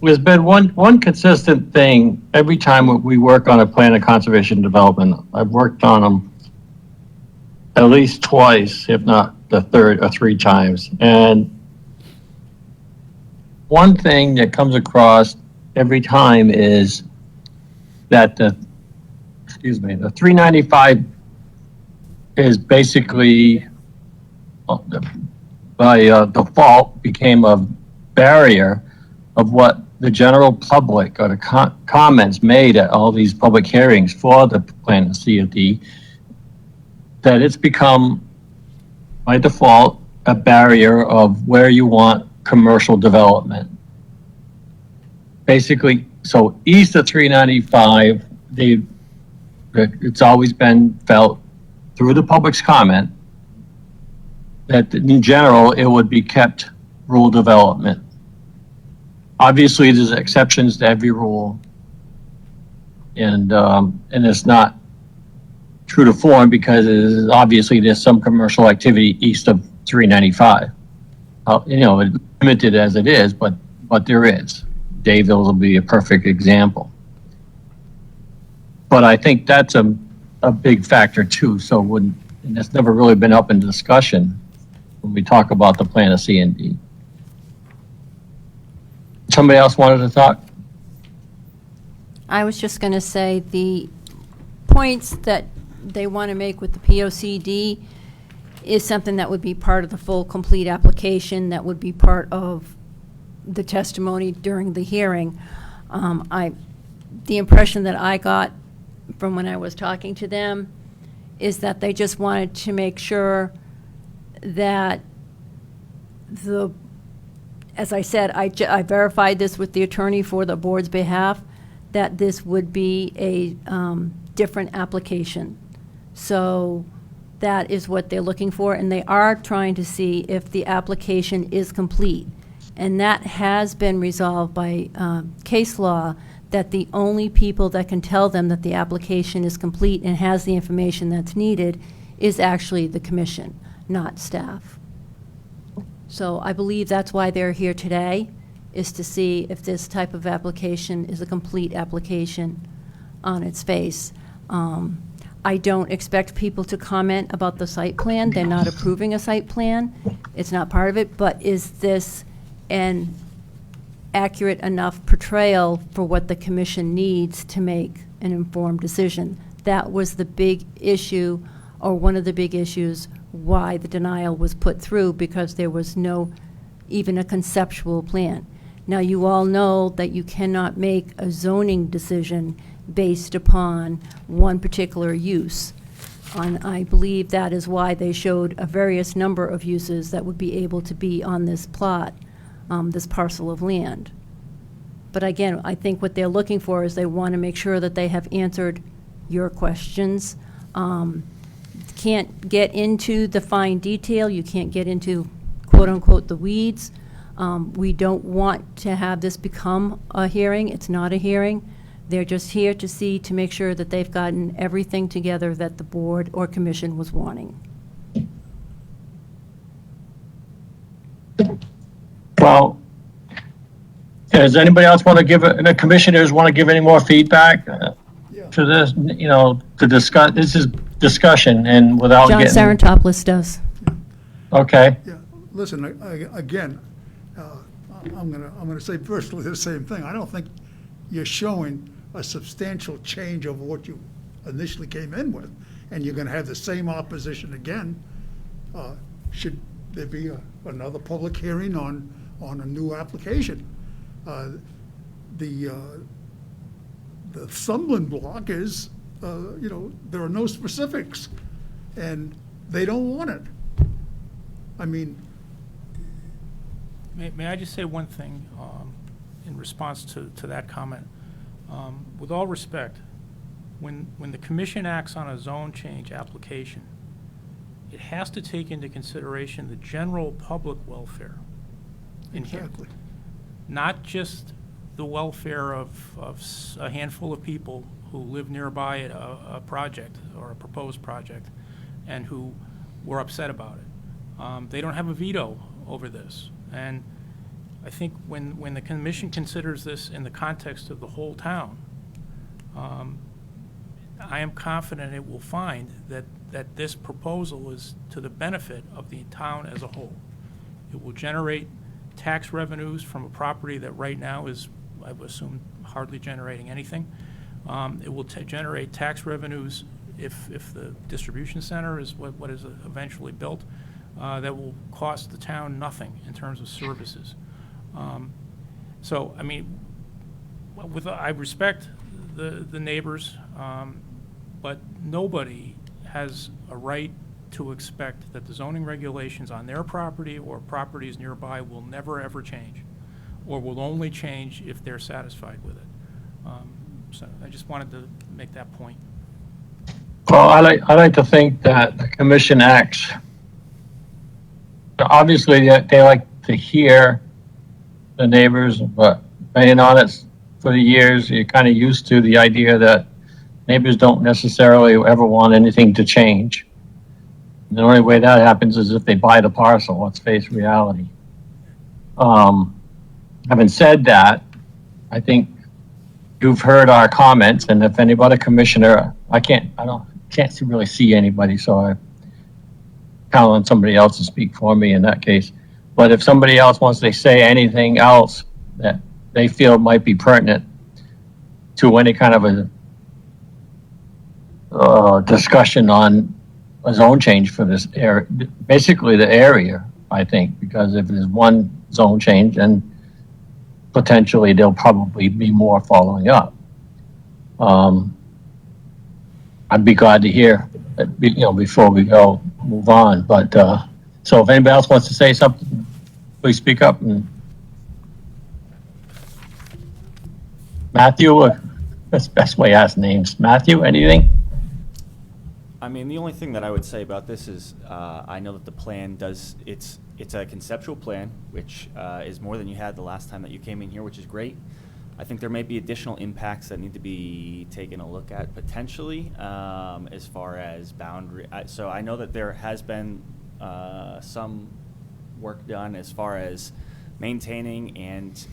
there's been one consistent thing every time we work on a plan of conservation development. I've worked on them at least twice, if not the third or three times. And one thing that comes across every time is that the 395 is basically by default became a barrier of what the general public or the comments made at all these public hearings for the plan of CFD, that it's become by default a barrier of where you want commercial development. Basically, so east of 395, it's always been felt through the public's comment that in general it would be kept rural development. Obviously, there's exceptions to every rule, and it's not true to form because obviously there's some commercial activity east of 395. Limited as it is, but there is. Dayville will be a perfect example. But I think that's a big factor too. So and that's never really been up in discussion when we talk about the plan of C&D. Somebody else wanted to talk? I was just going to say the points that they want to make with the POCD is something that would be part of the full, complete application, that would be part of the testimony during the hearing. The impression that I got from when I was talking to them is that they just wanted to make sure that as I said, I verified this with the attorney for the board's behalf, that this would be a different application. So that is what they're looking for, and they are trying to see if the application is complete. And that has been resolved by case law, that the only people that can tell them that the application is complete and has the information that's needed is actually the commission, not staff. So I believe that's why they're here today, is to see if this type of application is a complete application on its face. I don't expect people to comment about the site plan. They're not approving a site plan. It's not part of it, but is this an accurate enough portrayal for what the commission needs to make an informed decision? That was the big issue, or one of the big issues, why the denial was put through, because there was no, even a conceptual plan. Now, you all know that you cannot make a zoning decision based upon one particular use. And I believe that is why they showed a various number of uses that would be able to be on this plot, this parcel of land. But again, I think what they're looking for is they want to make sure that they have answered your questions. Can't get into the fine detail. You can't get into, quote unquote, the weeds. We don't want to have this become a hearing. It's not a hearing. They're just here to make sure that they've gotten everything together that the board or commission was wanting. Well, does anybody else want to the commissioners want to give any more feedback to this, to discuss? This is discussion, and without John getting... Sarantopoulos does. Okay. Yeah, listen, again, I'm gonna say virtually the same thing. I don't think you're showing a substantial change over what you initially came in with, and you're gonna have the same opposition again. Should there be another public hearing on on a new application. The stumbling block is, there are no specifics, and they don't want it. I mean, May I just say one thing in response to that comment? With all respect, when the commission acts on a zone change application, it has to take into consideration the general public welfare in here. exactly. Not just the welfare of a handful of people who live nearby a project or a proposed project and who were upset about it. They don't have a veto over this. And I think when the commission considers this in the context of the whole town, I am confident it will find that this proposal is to the benefit of the town as a whole. It will generate tax revenues from a property that right now is, I would assume, hardly generating anything. It will generate tax revenues if the distribution center is what is eventually built, that will cost the town nothing in terms of services. So, I mean, I respect the neighbors, but nobody has a right to expect that the zoning regulations on their property or properties nearby will never, ever change, or will only change if they're satisfied with it. So I just wanted to make that point. Well, I like to think that the commission acts. Obviously, they like to hear the neighbors, but being on it for the years, you're kind of used to the idea that neighbors don't necessarily ever want anything to change. And the only way that happens is if they buy the parcel. Let's face reality. Having said that, I think you've heard our comments, and if any other commissioner, I can't really see anybody, so I count on somebody else to speak for me in that case. But if somebody else wants to say anything else that they feel might be pertinent to any kind of a discussion on a zone change for this area, basically the area, I think, because if there's one zone change, then potentially there'll probably be more following up. I'd be glad to hear, before we move on. But so if anybody else wants to say something, please speak up. And Matthew, that's the best way to ask names. Matthew, anything? I mean, the only thing that I would say about this is I know that the plan does, it's a conceptual plan, which is more than you had the last time that you came in here, which is great. I think there may be additional impacts that need to be taken a look at potentially as far as boundary. So I know that there has been some work done as far as maintaining and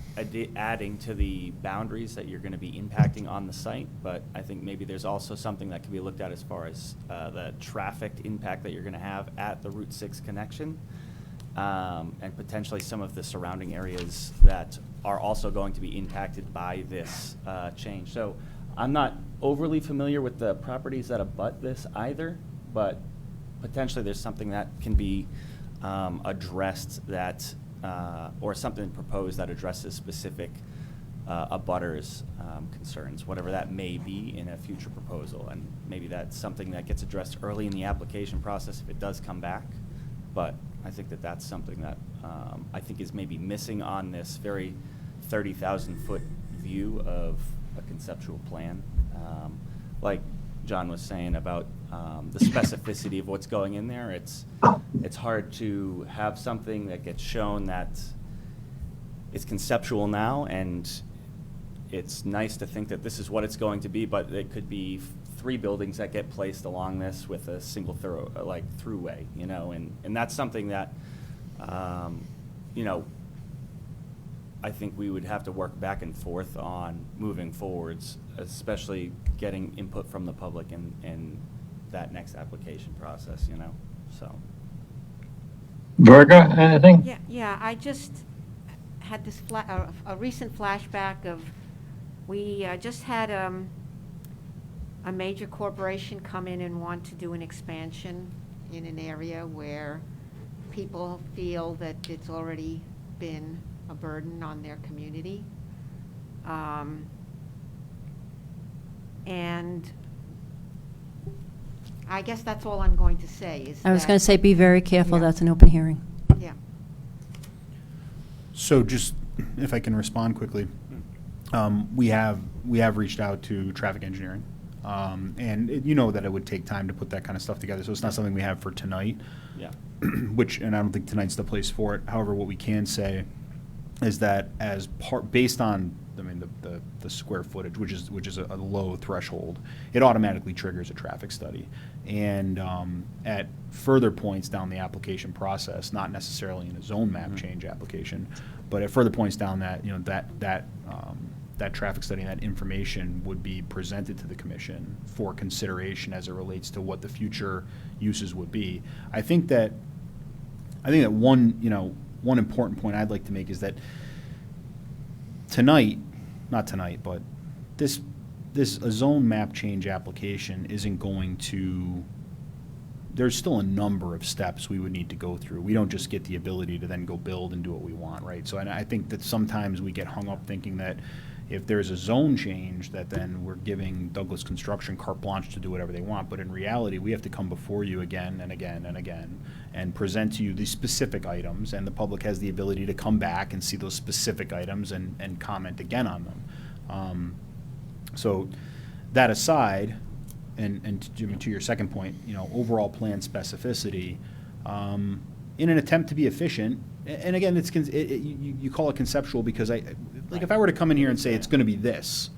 adding to the boundaries that you're going to be impacting on the site, but I think maybe there's also something that can be looked at as far as the traffic impact that you're going to have at the Route 6 connection, and potentially some of the surrounding areas that are also going to be impacted by this change. So I'm not overly familiar with the properties that abut this either, but potentially there's something that can be addressed that or something proposed that addresses specific abutters concerns, whatever that may be in a future proposal. And maybe that's something that gets addressed early in the application process if it does come back. But I think that that's something that I think is maybe missing on this very 30,000-foot view of a conceptual plan. Like John was saying about the specificity of what's going in there, it's hard to have something that gets shown that it's conceptual now, and it's nice to think that this is what it's going to be, but it could be 3 buildings that get placed along this with a single throughway, and that's something that, I think we would have to work back and forth on moving forwards, especially getting input from the public in that next application process, so. Virga, anything? Yeah, I just had this a recent flashback of, we just had a major corporation come in and want to do an expansion in an area where people feel that it's already been a burden on their community. And I guess that's all I'm going to say is I was going that- to say, be very careful, Yeah. that's an open hearing. Yeah. So just, if I can respond quickly, we have reached out to traffic engineering. And you know that it would take time to put that kind of stuff together, so it's not something we have for tonight. Yeah. Which, and I don't think tonight's the place for it. However, what we can say is that as part, based on, I mean, the square footage, which is a low threshold, it automatically triggers a traffic study. And at further points down the application process, not necessarily in a zone map change application, but at further points down that, you know, that traffic study and that information would be presented to the commission for consideration as it relates to what the future uses would be. I think that one important point I'd like to make is that not tonight, but a zone map change application isn't going to, there's still a number of steps we would need to go through. We don't just get the ability to then go build and do what we want, right? So and I think that sometimes we get hung up thinking that if there's a zone change, that then we're giving Douglas Construction carte blanche to do whatever they want. But in reality, we have to come before you again and again and again and present to you these specific items, and the public has the ability to come back and see those specific items and comment again on them. So that aside, and to your second point, you know, overall plan specificity, in an attempt to be efficient, and again, you call it conceptual because if I were to come in here and say it's going to be this,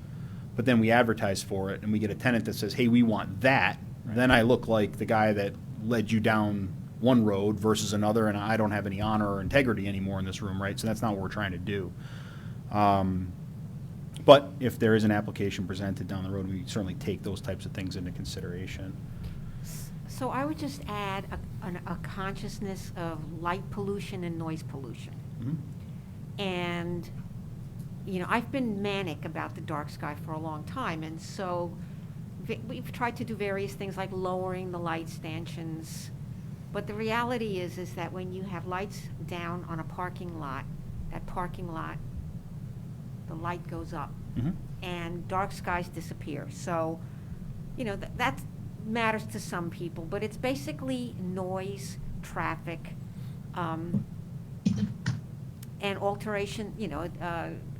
but then we advertise for it and we get a tenant that says, hey, we want that, then I look like the guy that led you down one road versus another, and I don't have any honor or integrity anymore in this room, right? So that's not what we're trying to do. But if there is an application presented down the road, we certainly take those types of things into consideration. So I would just add a consciousness of light pollution and noise pollution. Mm-hmm. And, you know, I've been manic about the dark sky for a long time, and so we've tried to do various things like lowering the light stanchions. But the reality is that when you have lights down on a parking lot, that parking lot, the light goes up, Mm-hmm. and dark skies disappear. So, you know, that matters to some people, but it's basically noise, traffic, and alteration, you know,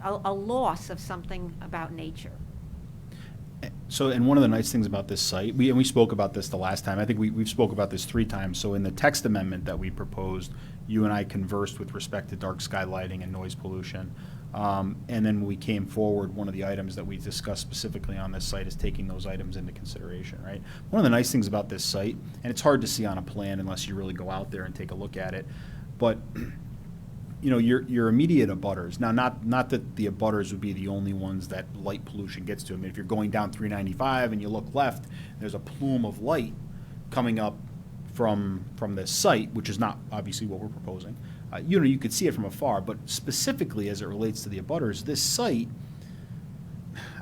a loss of something about nature. So, and one of the nice things about this site, we spoke about this the last time, I think we've spoke about this 3 times. So in the text amendment that we proposed, you and I conversed with respect to dark sky lighting and noise pollution. And then when we came forward, one of the items that we discussed specifically on this site is taking those items into consideration, right? One of the nice things about this site, and it's hard to see on a plan unless you really go out there and take a look at it, but you know, your immediate abutters, now not that the abutters would be the only ones that light pollution gets to. I mean, if you're going down 395 and you look left, there's a plume of light coming up from this site, which is not obviously what we're proposing. You know, you could see it from afar, but specifically as it relates to the abutters, this site,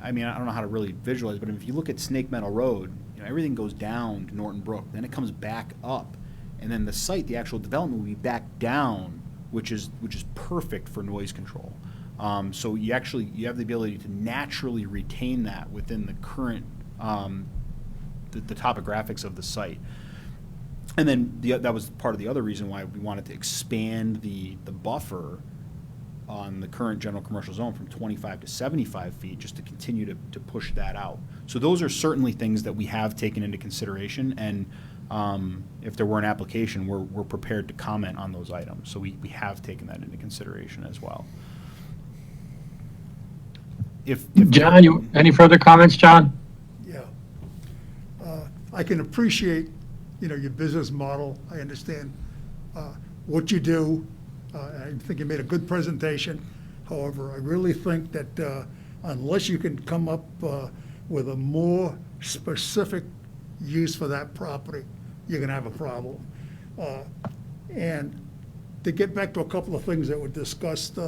I mean, I don't know how to really visualize, but if you look at Snake Meadow Road, you know, everything goes down to Norton Brook, then it comes back up, and then the site, the actual development will be back down, which is perfect for noise control. So you have the ability to naturally retain that within the current the topographics of the site. And then that was part of the other reason why we wanted to expand the buffer on the current general commercial zone from 25 to 75 feet, just to continue to push that out. So those are certainly things that we have taken into consideration, and if there were an application, we're prepared to comment on those items. So we have taken that into consideration as well. If John, any further comments, John? Yeah. I can appreciate, you know, your business model. I understand what you do. I think you made a good presentation. However, I really think that unless you can come up with a more specific use for that property, you're going to have a problem. And to get back to a couple of things that were discussed,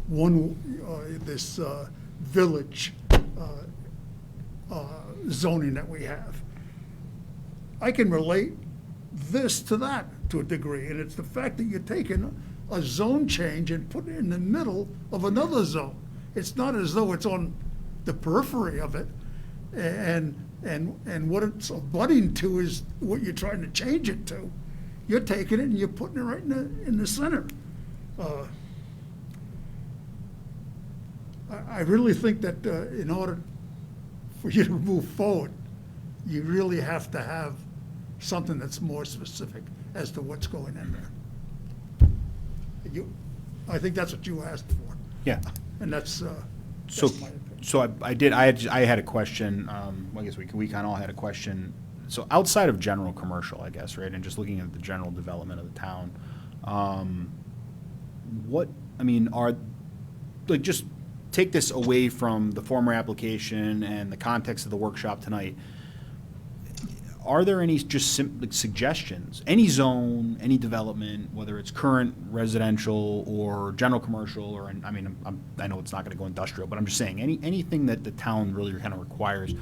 this village zoning that we have. I can relate this to that to a degree, and it's the fact that you're taking a zone change and put it in the middle of another zone. It's not as though it's on the periphery of it, and what it's abutting to is what you're trying to change it to. You're taking it and you're putting it right in the center. I really think that in order for you to move forward, you really have to have something that's more specific as to what's going in there. I think that's what you asked for, Yeah. and that's So, my opinion. so I had a question, I guess we kind of all had a question. So outside of general commercial, I guess, right, and just looking at the general development of the town, just take this away from the former application and the context of the workshop tonight. Are there any just suggestions, any zone, any development, whether it's current residential or general commercial, or, I know it's not gonna go industrial, but I'm just saying, anything that the town really kind of requires,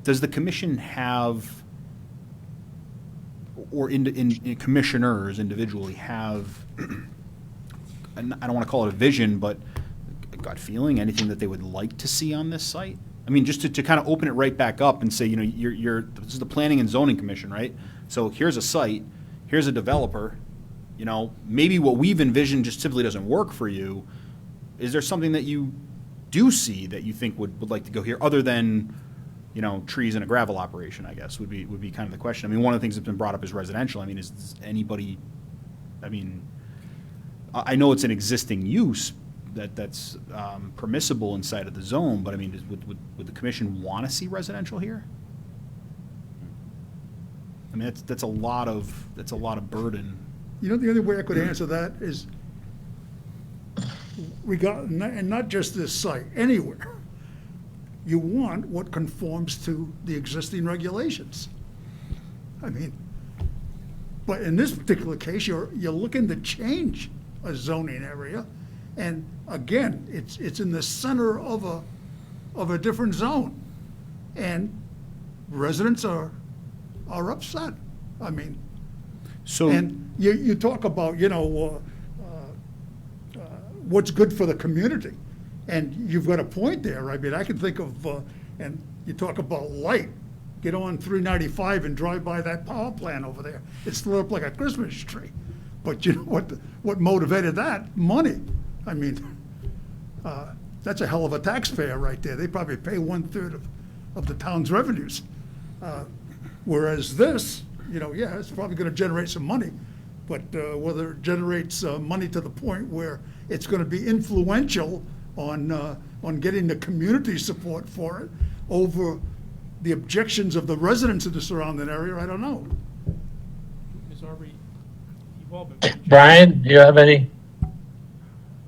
does the commission have, or in commissioners individually have, and I don't wanna call it a vision, but a gut feeling, anything that they would like to see on this site? I mean, just to kind of open it right back up and say, this is the Planning and Zoning Commission, right? So here's a site, here's a developer, maybe what we've envisioned just simply doesn't work for you. Is there something that you do see that you think would like to go here, other than, trees and a gravel operation, I guess, would be kind of the question. I mean, one of the things that's been brought up is residential. I mean, is anybody, I know it's an existing use, that's permissible inside of the zone, but would the commission want to see residential here? I mean, that's a lot of burden. The only way I could answer that is and not just this site, anywhere. You want what conforms to the existing regulations. But in this particular case, you're looking to change a zoning area. And again, it's in the center of a different zone, and residents are upset. So, and you talk about what's good for the community, and you've got a point there. I can think of and you talk about light. Get on 395 and drive by that power plant over there. It's lit up like a Christmas tree. But you know what motivated that? Money. That's a hell of a taxpayer right there. They probably pay 1/3 of the town's revenues. Whereas this, it's probably going to generate some money, but whether it generates money to the point where it's going to be influential on getting the community support for it over the objections of the residents of the surrounding area, I don't know. Ms. Aubrey, you've all been very Brian, do you have any?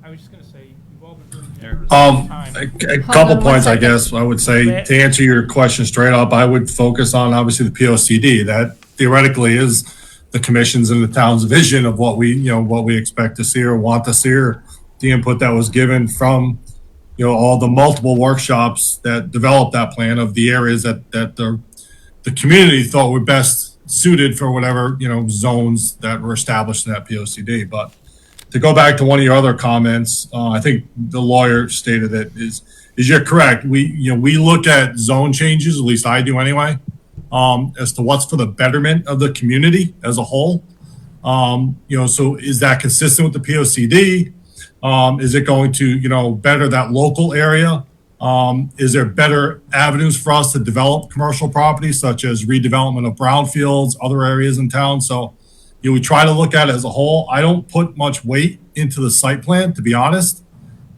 I was just going to say, you've all been very generous with time. A couple points, I guess. I would say, to answer your question straight up, I would focus on obviously the POCD. That theoretically is the commission's and the town's vision of what we expect to see or want to see, or the input that was given from all the multiple workshops that developed that plan of the areas that the community thought were best suited for whatever zones that were established in that POCD. But to go back to one of your other comments, I think the lawyer stated it is you're correct. We look at zone changes, at least I do anyway, as to what's for the betterment of the community as a whole. So is that consistent with the POCD? Is it going to better that local area? Is there better avenues for us to develop commercial properties, such as redevelopment of brownfields, other areas in town? So we try to look at it as a whole. I don't put much weight into the site plan, to be honest.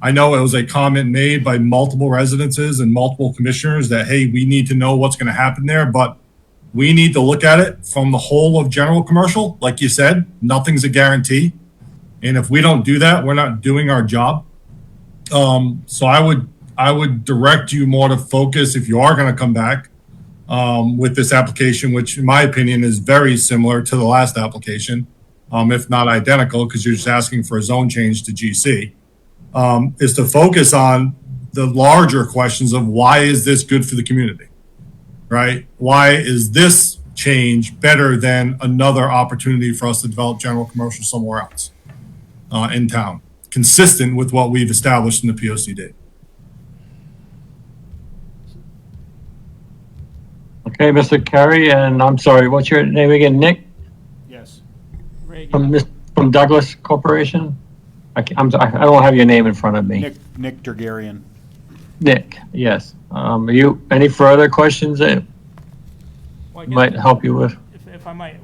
I know it was a comment made by multiple residences and multiple commissioners that, hey, we need to know what's going to happen there, but we need to look at it from the whole of general commercial. Like you said, nothing's a guarantee. And if we don't do that, we're not doing our job. So I would direct you more to focus, if you are going to come back with this application, which in my opinion is very similar to the last application, if not identical, because you're just asking for a zone change to GC, is to focus on the larger questions of why is this good for the community, right? Why is this change better than another opportunity for us to develop general commercial somewhere else? in town, consistent with what we've established in the POCD. Okay, Mr. Kerry, and I'm sorry, what's your name again? Nick Yes. from Douglas Corporation? I don't have your name in front of me. Nick Dergarian. Nick, yes. Any further questions that Well, I guess might help you with? If I might,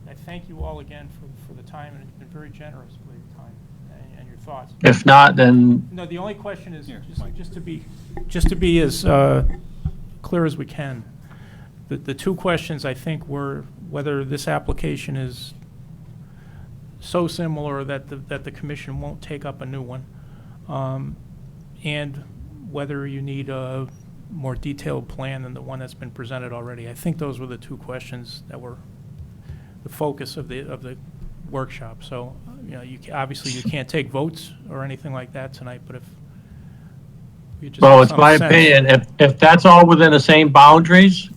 I thank you all again for the time, and it's been very generous with your time and your thoughts. If not, then No, the only question is, Mike. just to be as clear as we can, the two questions, I think, were whether this application is so similar that the commission won't take up a new one, and whether you need a more detailed plan than the one that's been presented already. I think those were the two questions that were the focus of the workshop. So, obviously you can't take votes or anything like that tonight, but if you just well, have it's some my sense- opinion, if that's all within the same boundaries,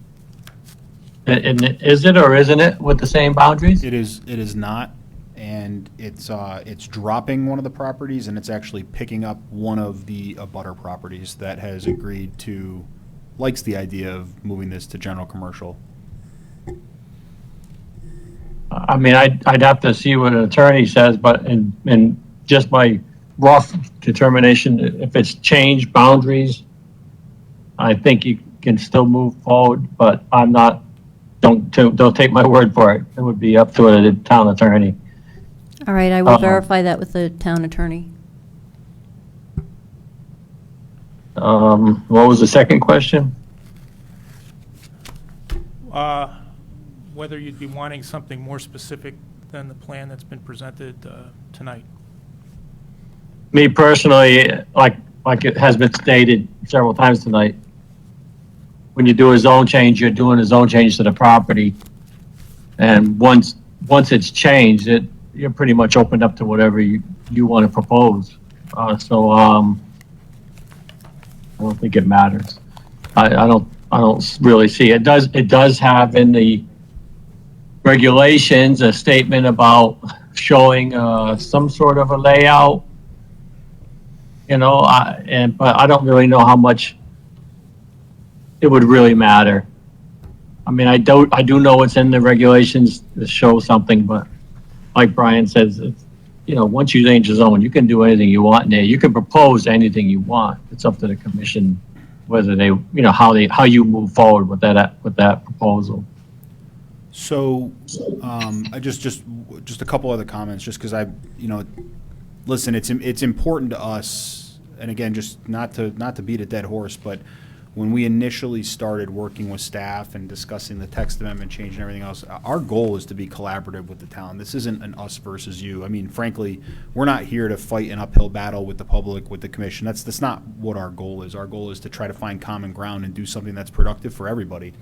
and is it or isn't it with the same boundaries? It is not, and it's dropping one of the properties, and it's actually picking up one of the abutter properties that has agreed to, likes the idea of moving this to general commercial. I mean, I'd have to see what an attorney says, but in just my rough determination, if it's changed boundaries, I think you can still move forward, but I'm not, don't take my word for it. It would be up to the town attorney. All right, I will verify that with the town attorney. What was the second question? Whether you'd be wanting something more specific than the plan that's been presented tonight. Me personally, like it has been stated several times tonight, when you do a zone change, you're doing a zone change to the property. And once it's changed, you're pretty much opened up to whatever you want to propose. So I don't think it matters. I don't really see it. It does have in the regulations a statement about showing some sort of a layout. But I don't really know how much it would really matter. I mean, I do know it's in the regulations to show something, but like Brian says, once you change the zone, you can do anything you want in there. You can propose anything you want. It's up to the commission whether they, how you move forward with that proposal. So, I just a couple other comments, just because listen, it's important to us, and again, just not to beat a dead horse, but when we initially started working with staff and discussing the text amendment change and everything else, our goal is to be collaborative with the town. This isn't an us versus you. I mean, frankly, we're not here to fight an uphill battle with the public, with the commission. That's not what our goal is. Our goal is to try to find common ground and do something that's productive for everybody.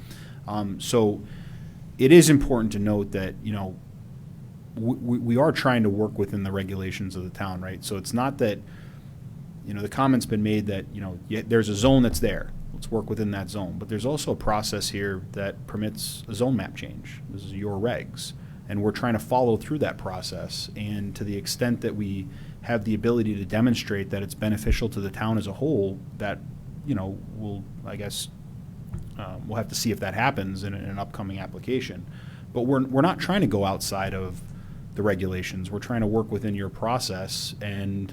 So it is important to note that, we are trying to work within the regulations of the town, right? So it's not that, the comment's been made that, there's a zone that's there. Let's work within that zone. But there's also a process here that permits a zone map change. This is your regs. And we're trying to follow through that process. And to the extent that we have the ability to demonstrate that it's beneficial to the town as a whole, that, we'll have to see if that happens in an upcoming application. But we're not trying to go outside of the regulations. We're trying to work within your process and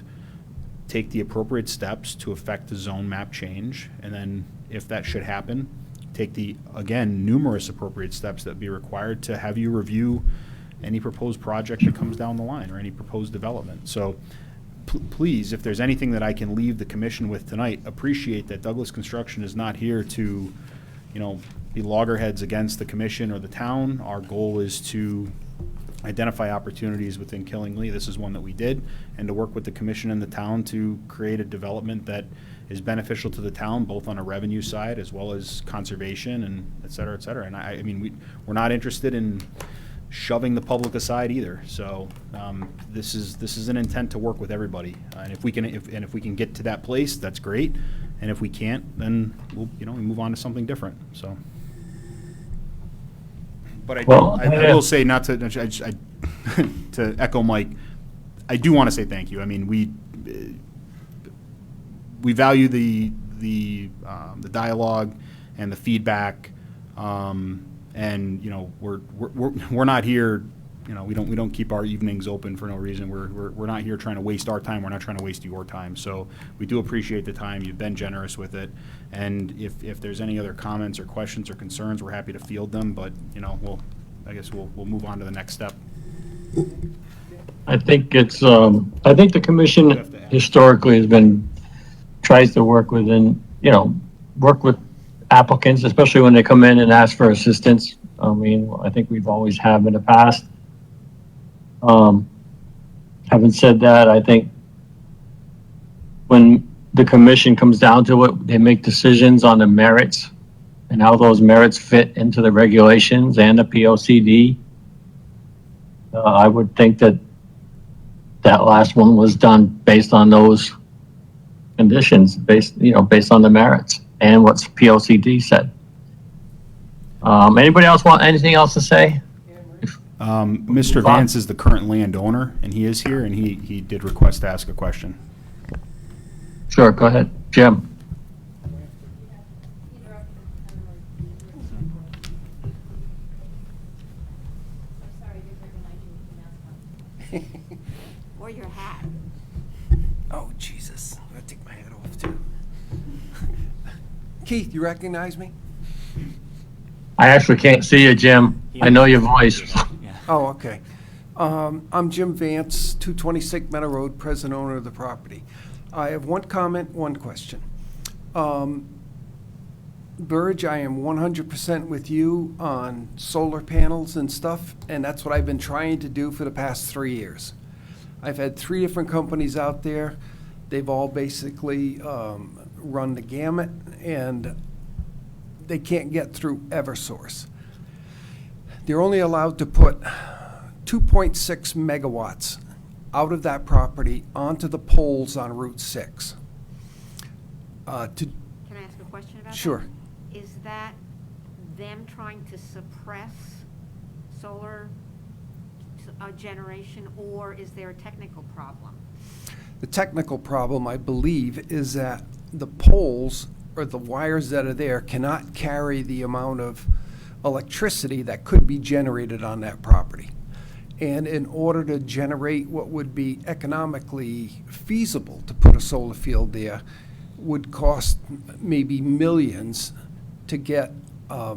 take the appropriate steps to affect the zone map change, and then if that should happen, take the, again, numerous appropriate steps that be required to have you review any proposed project that comes down the line or any proposed development. So please, if there's anything that I can leave the commission with tonight, appreciate that Douglas Construction is not here to, be loggerheads against the commission or the town. Our goal is to identify opportunities within Killingly. This is one that we did, and to work with the commission and the town to create a development that is beneficial to the town, both on a revenue side as well as conservation and et cetera, et cetera. And I mean, we're not interested in shoving the public aside either. So this is an intent to work with everybody. And if we can get to that place, that's great. And if we can't, then we'll we move on to something different. So. But I will say, not to to echo Mike, I do want to say thank you. I mean, we value the dialogue and the feedback, and you know, we're not here. You know, we don't keep our evenings open for no reason. We're not here trying to waste our time. We're not trying to waste your time. So we do appreciate the time. You've been generous with it. And if there's any other comments or questions or concerns, we're happy to field them. But you know, I guess we'll move on to the next step. I think it's, I think the commission historically tries to work work with applicants, especially when they come in and ask for assistance. I mean, I think we've always have in the past. Having said that, I think when the commission comes down to it, they make decisions on the merits and how those merits fit into the regulations and the POCD. I would think that last one was done based on those conditions, based on the merits and what POCD said. Anybody else want anything else to say? Mr. Vance is the current landowner, and he is here, and he did request to ask a question. Sure, go ahead, Jim. Or your hat. Oh, Jesus. I'm going to take my hat off, too. Keith, you recognize me? I actually can't see you, Jim. I know your voice. Oh, okay. I'm Jim Vance, 226 Meadow Road, present owner of the property. I have one comment, one question. Burge, I am 100% with you on solar panels and stuff, and that's what I've been trying to do for the past 3 years. I've had 3 different companies out there. They've all basically run the gamut, and they can't get through Eversource. They're only allowed to put 2.6 megawatts out of that property onto the poles on Route 6. Can I ask a question about that? Sure. Is that them trying to suppress solar generation, or is there a technical problem? The technical problem, I believe, is that the poles or the wires that are there cannot carry the amount of electricity that could be generated on that property. And in order to generate what would be economically feasible to put a solar field there would cost maybe millions to get a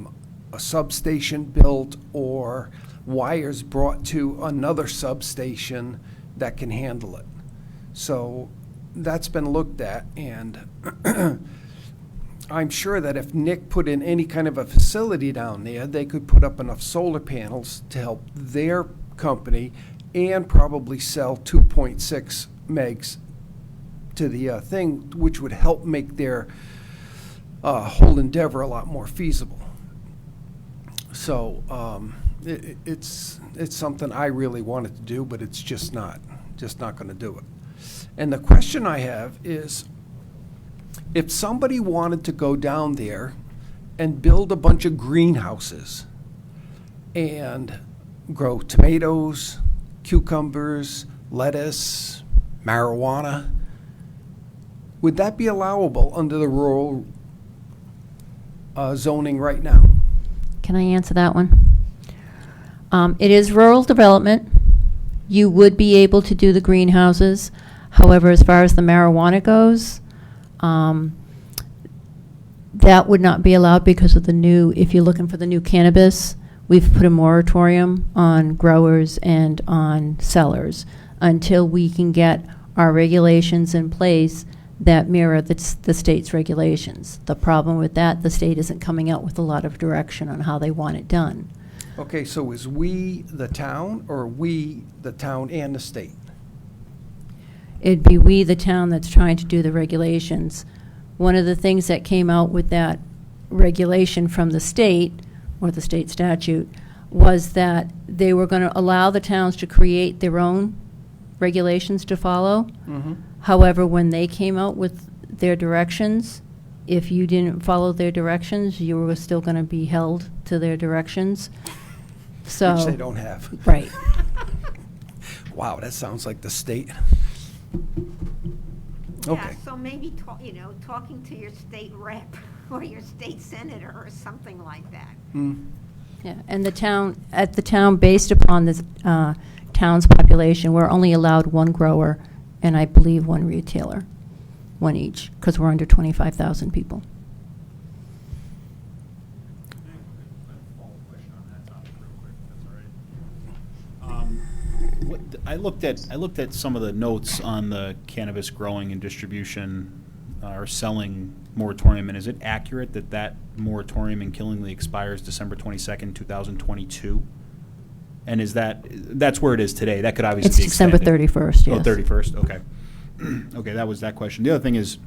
substation built or wires brought to another substation that can handle it. So that's been looked at, and I'm sure that if Nick put in any kind of a facility down there, they could put up enough solar panels to help their company and probably sell 2.6 megs to the thing, which would help make their whole endeavor a lot more feasible. So it's something I really wanted to do, but it's just not going to do it. And the question I have is, if somebody wanted to go down there and build a bunch of greenhouses and grow tomatoes, cucumbers, lettuce, marijuana, would that be allowable under the rural zoning right now? Can I answer that one? It is rural development. You would be able to do the greenhouses. However, as far as the marijuana goes, that would not be allowed because of the new, if you're looking for the new cannabis, we've put a moratorium on growers and on sellers until we can get our regulations in place that mirror the state's regulations. The problem with that, the state isn't coming out with a lot of direction on how they want it done. Okay, so is we the town, or we the town and the state? It'd be we, the town, that's trying to do the regulations. One of the things that came out with that regulation from the state, or the state statute, was that they were going to allow the towns to create their own regulations to follow. Mm-hmm. However, when they came out with their directions, if you didn't follow their directions, you were still going to be held to their directions. So, Which they don't have. right. Wow, that sounds like the state. Yeah, Okay. so maybe, talking to your state rep or your state senator or something like that. Yeah, and at the town, based upon the town's population, we're only allowed one grower and I believe one retailer, one each, because we're under 25,000 people. I looked at some of the notes on the cannabis growing and distribution or selling moratorium, and is it accurate that that moratorium in Killingly expires December 22nd, 2022? And that's where it is today? That could obviously It's be December extended. 31st, yes. Oh, 31st, okay. Okay, that was that question. The other thing is,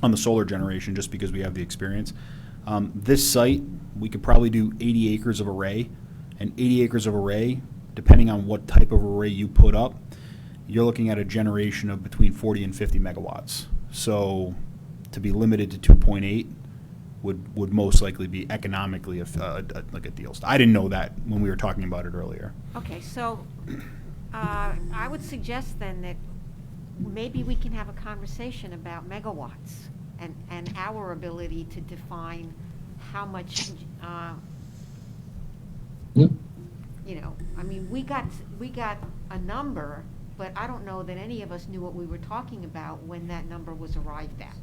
on the solar generation, just because we have the experience, this site, we could probably do 80 acres of array, and 80 acres of array, depending on what type of array you put up, you're looking at a generation of between 40 and 50 megawatts. So to be limited to 2.8 would most likely be economically like a deal. I didn't know that when we were talking about it earlier. Okay, so I would suggest then that maybe we can have a conversation about megawatts and our ability to define how much, I mean, we got a number, but I don't know that any of us knew what we were talking about when that number was arrived at.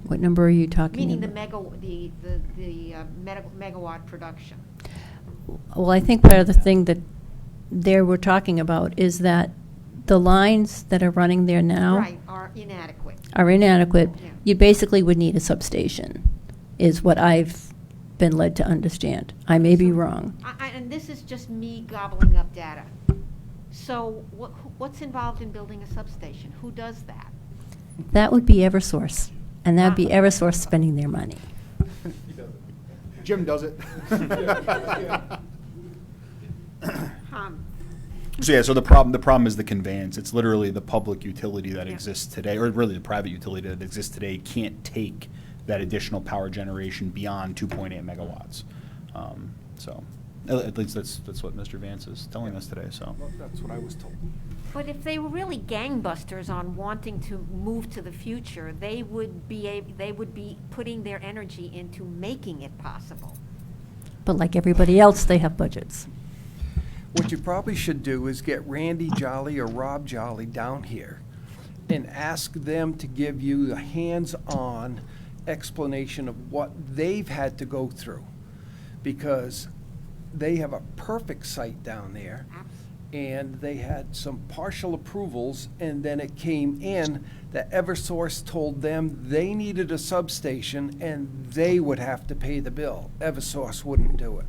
What number are you talking Meaning about? the megawatt production. Well, I think part of the thing that we're talking about is that the lines that are running there now Right, are inadequate. Yeah. Yeah. You basically would need a substation, is what I've been led to understand. I may be wrong. And this is just me gobbling up data. So what's involved in building a substation? Who does that? That would be Eversource, and that would be Eversource spending their money. Jim does it. So yeah, so the problem is the conveyance. It's literally the public utility that Yeah. exists today, or really the private utility that exists today can't take that additional power generation beyond 2.8 megawatts. So at least that's what Mr. Vance is telling us today, so. Well, that's what I was told. But if they were really gangbusters on wanting to move to the future, they would be putting their energy into making it possible. But like everybody else, they have budgets. What you probably should do is get Randy Jolly or Rob Jolly down here and ask them to give you a hands-on explanation of what they've had to go through. Because they have a perfect site down there, and they had some partial approvals, and then it came in that Eversource told them they needed a substation and they would have to pay the bill. Eversource wouldn't do it.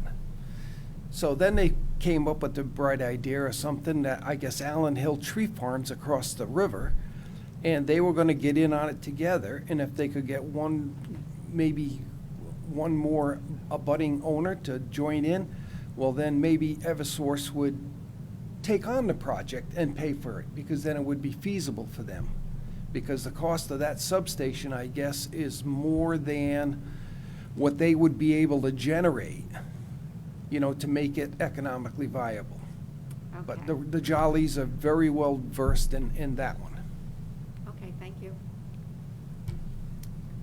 So then they came up with the bright idea or something that I guess Allen Hill Tree Farms across the river, and they were gonna get in on it together, and if they could get maybe one more abutting owner to join in, well, then maybe Eversource would take on the project and pay for it, because then it would be feasible for them. Because the cost of that substation, I guess, is more than what they would be able to generate, to make it economically viable. But Okay. the Jollies are very well versed in that one. Okay, thank you.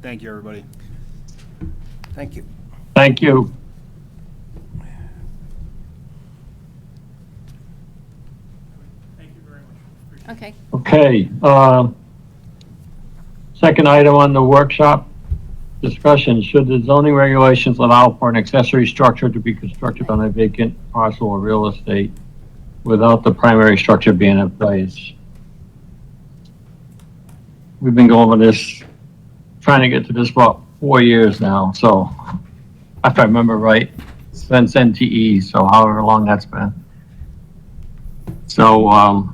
Thank you, everybody. Thank you. Thank you. Thank you very much. Appreciate it. Okay. Okay, second item on the workshop discussion, should the zoning regulations allow for an accessory structure to be constructed on a vacant parcel or real estate without the primary structure being in place? We've been going with this, trying to get to this for about 4 years now, so if I remember right, since NTE, so however long that's been. So,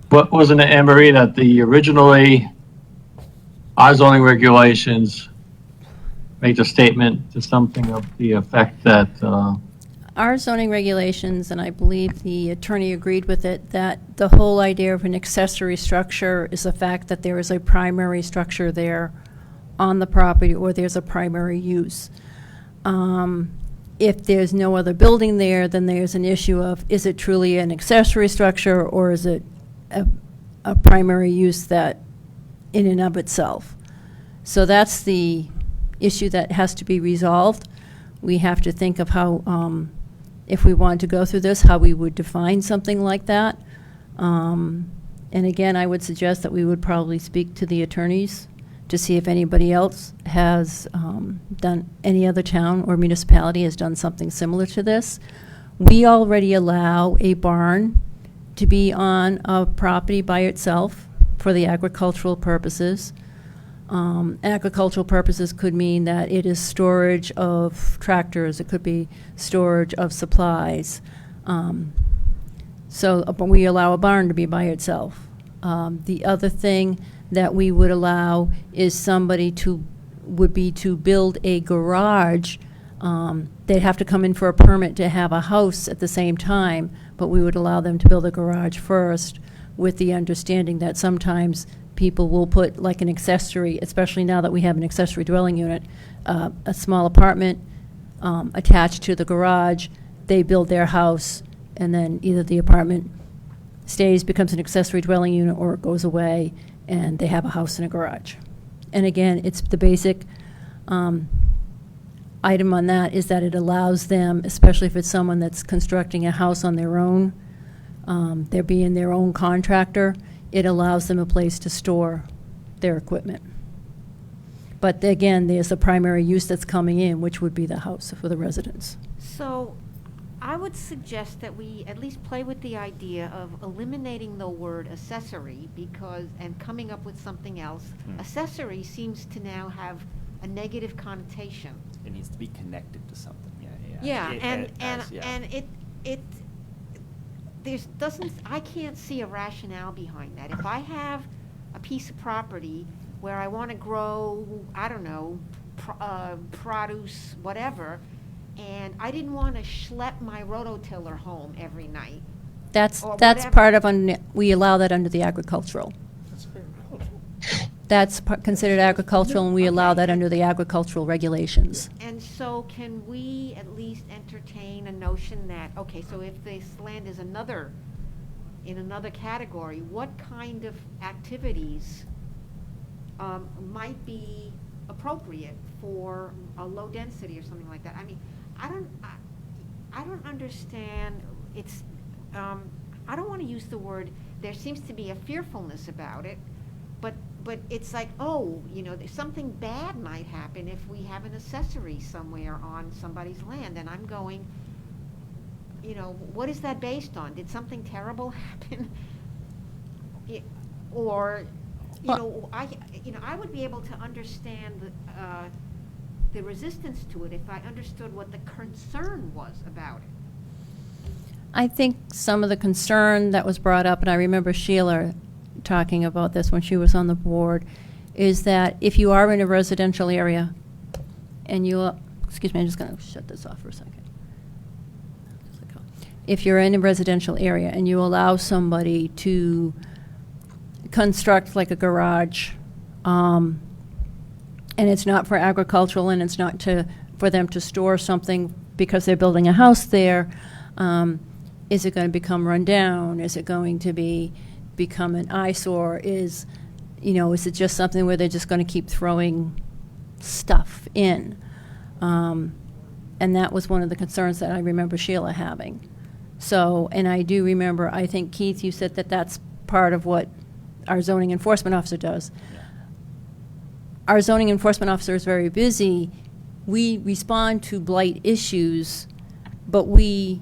but wasn't it, Anne Marie, that the originally our zoning regulations make a statement to something of the effect that, Our zoning regulations, and I believe the attorney agreed with it, that the whole idea of an accessory structure is the fact that there is a primary structure there on the property, or there's a primary use. If there's no other building there, then there's an issue of, is it truly an accessory structure, or is it a primary use that in and of itself? So that's the issue that has to be resolved. We have to think of how, if we wanted to go through this, how we would define something like that. And again, I would suggest that we would probably speak to the attorneys to see if anybody else has done, any other town or municipality has done something similar to this. We already allow a barn to be on a property by itself for the agricultural purposes. Agricultural purposes could mean that it is storage of tractors, it could be storage of supplies. But we allow a barn to be by itself. The other thing that we would allow is somebody would be to build a garage. They'd have to come in for a permit to have a house at the same time, but we would allow them to build a garage first, with the understanding that sometimes people will put like an accessory, especially now that we have an accessory dwelling unit, a small apartment attached to the garage. They build their house, and then either the apartment stays, becomes an accessory dwelling unit, or it goes away, and they have a house and a garage. And again, it's the basic item on that is that it allows them, especially if it's someone that's constructing a house on their own, they're being their own contractor, it allows them a place to store their equipment. But again, there's the primary use that's coming in, which would be the house for the residents. So I would suggest that we at least play with the idea of eliminating the word accessory and coming up with something else. Accessory seems to now have a negative connotation. It needs to be connected to something, Yeah, yeah. I can't see a rationale behind that. If I have a piece of property where I want to grow, I don't know, produce, whatever, and I didn't want to schlep my rototiller home every night. That's whatever. part of, we allow that under the agricultural. That's considered agricultural, and we allow that under the agricultural regulations. And so can we at least entertain a notion that, okay, so if this land is in another category, what kind of activities might be appropriate for a low density or something like that? I mean, I don't understand. I don't want to use the word, there seems to be a fearfulness about it, but it's like, oh, something bad might happen if we have an accessory somewhere on somebody's land, and I'm going, what is that based on? Did something terrible happen? I would be able to understand the resistance to it if I understood what the concern was about it. I think some of the concern that was brought up, and I remember Sheila talking about this when she was on the board, is that if you are in a residential area and excuse me, I'm just going to shut this off for a second. If you're in a residential area and you allow somebody to construct like a garage, and it's not for agricultural, and it's not for them to store something because they're building a house there, is it going to become run down? Is it going to become an eyesore? Is it just something where they're just going to keep throwing stuff in? And that was one of the concerns that I remember Sheila having. So, and I do remember, I think, Keith, you said that that's part of what our zoning enforcement officer does. Yeah. Our zoning enforcement officer is very busy. We respond to blight issues, but we're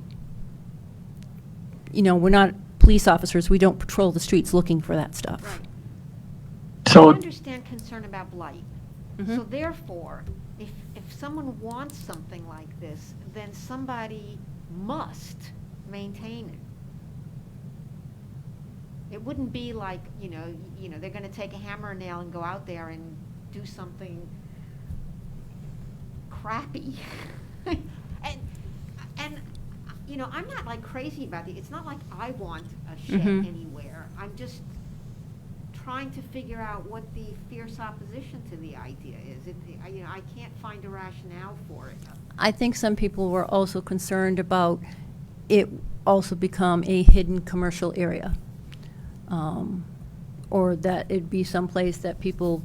not police officers. We don't patrol the streets looking for that stuff. Right. So- I understand concern about blight. Mhm. So therefore, if someone wants something like this, then somebody must maintain it. It wouldn't be like, they're going to take a hammer and nail and go out there and do something crappy. and I'm not like crazy about it. It's not like I want a shed anywhere. I'm just trying to figure out what the fierce opposition to the idea is. I can't find a rationale for it. I think some people were also concerned about it also become a hidden commercial area. Or that it'd be someplace that people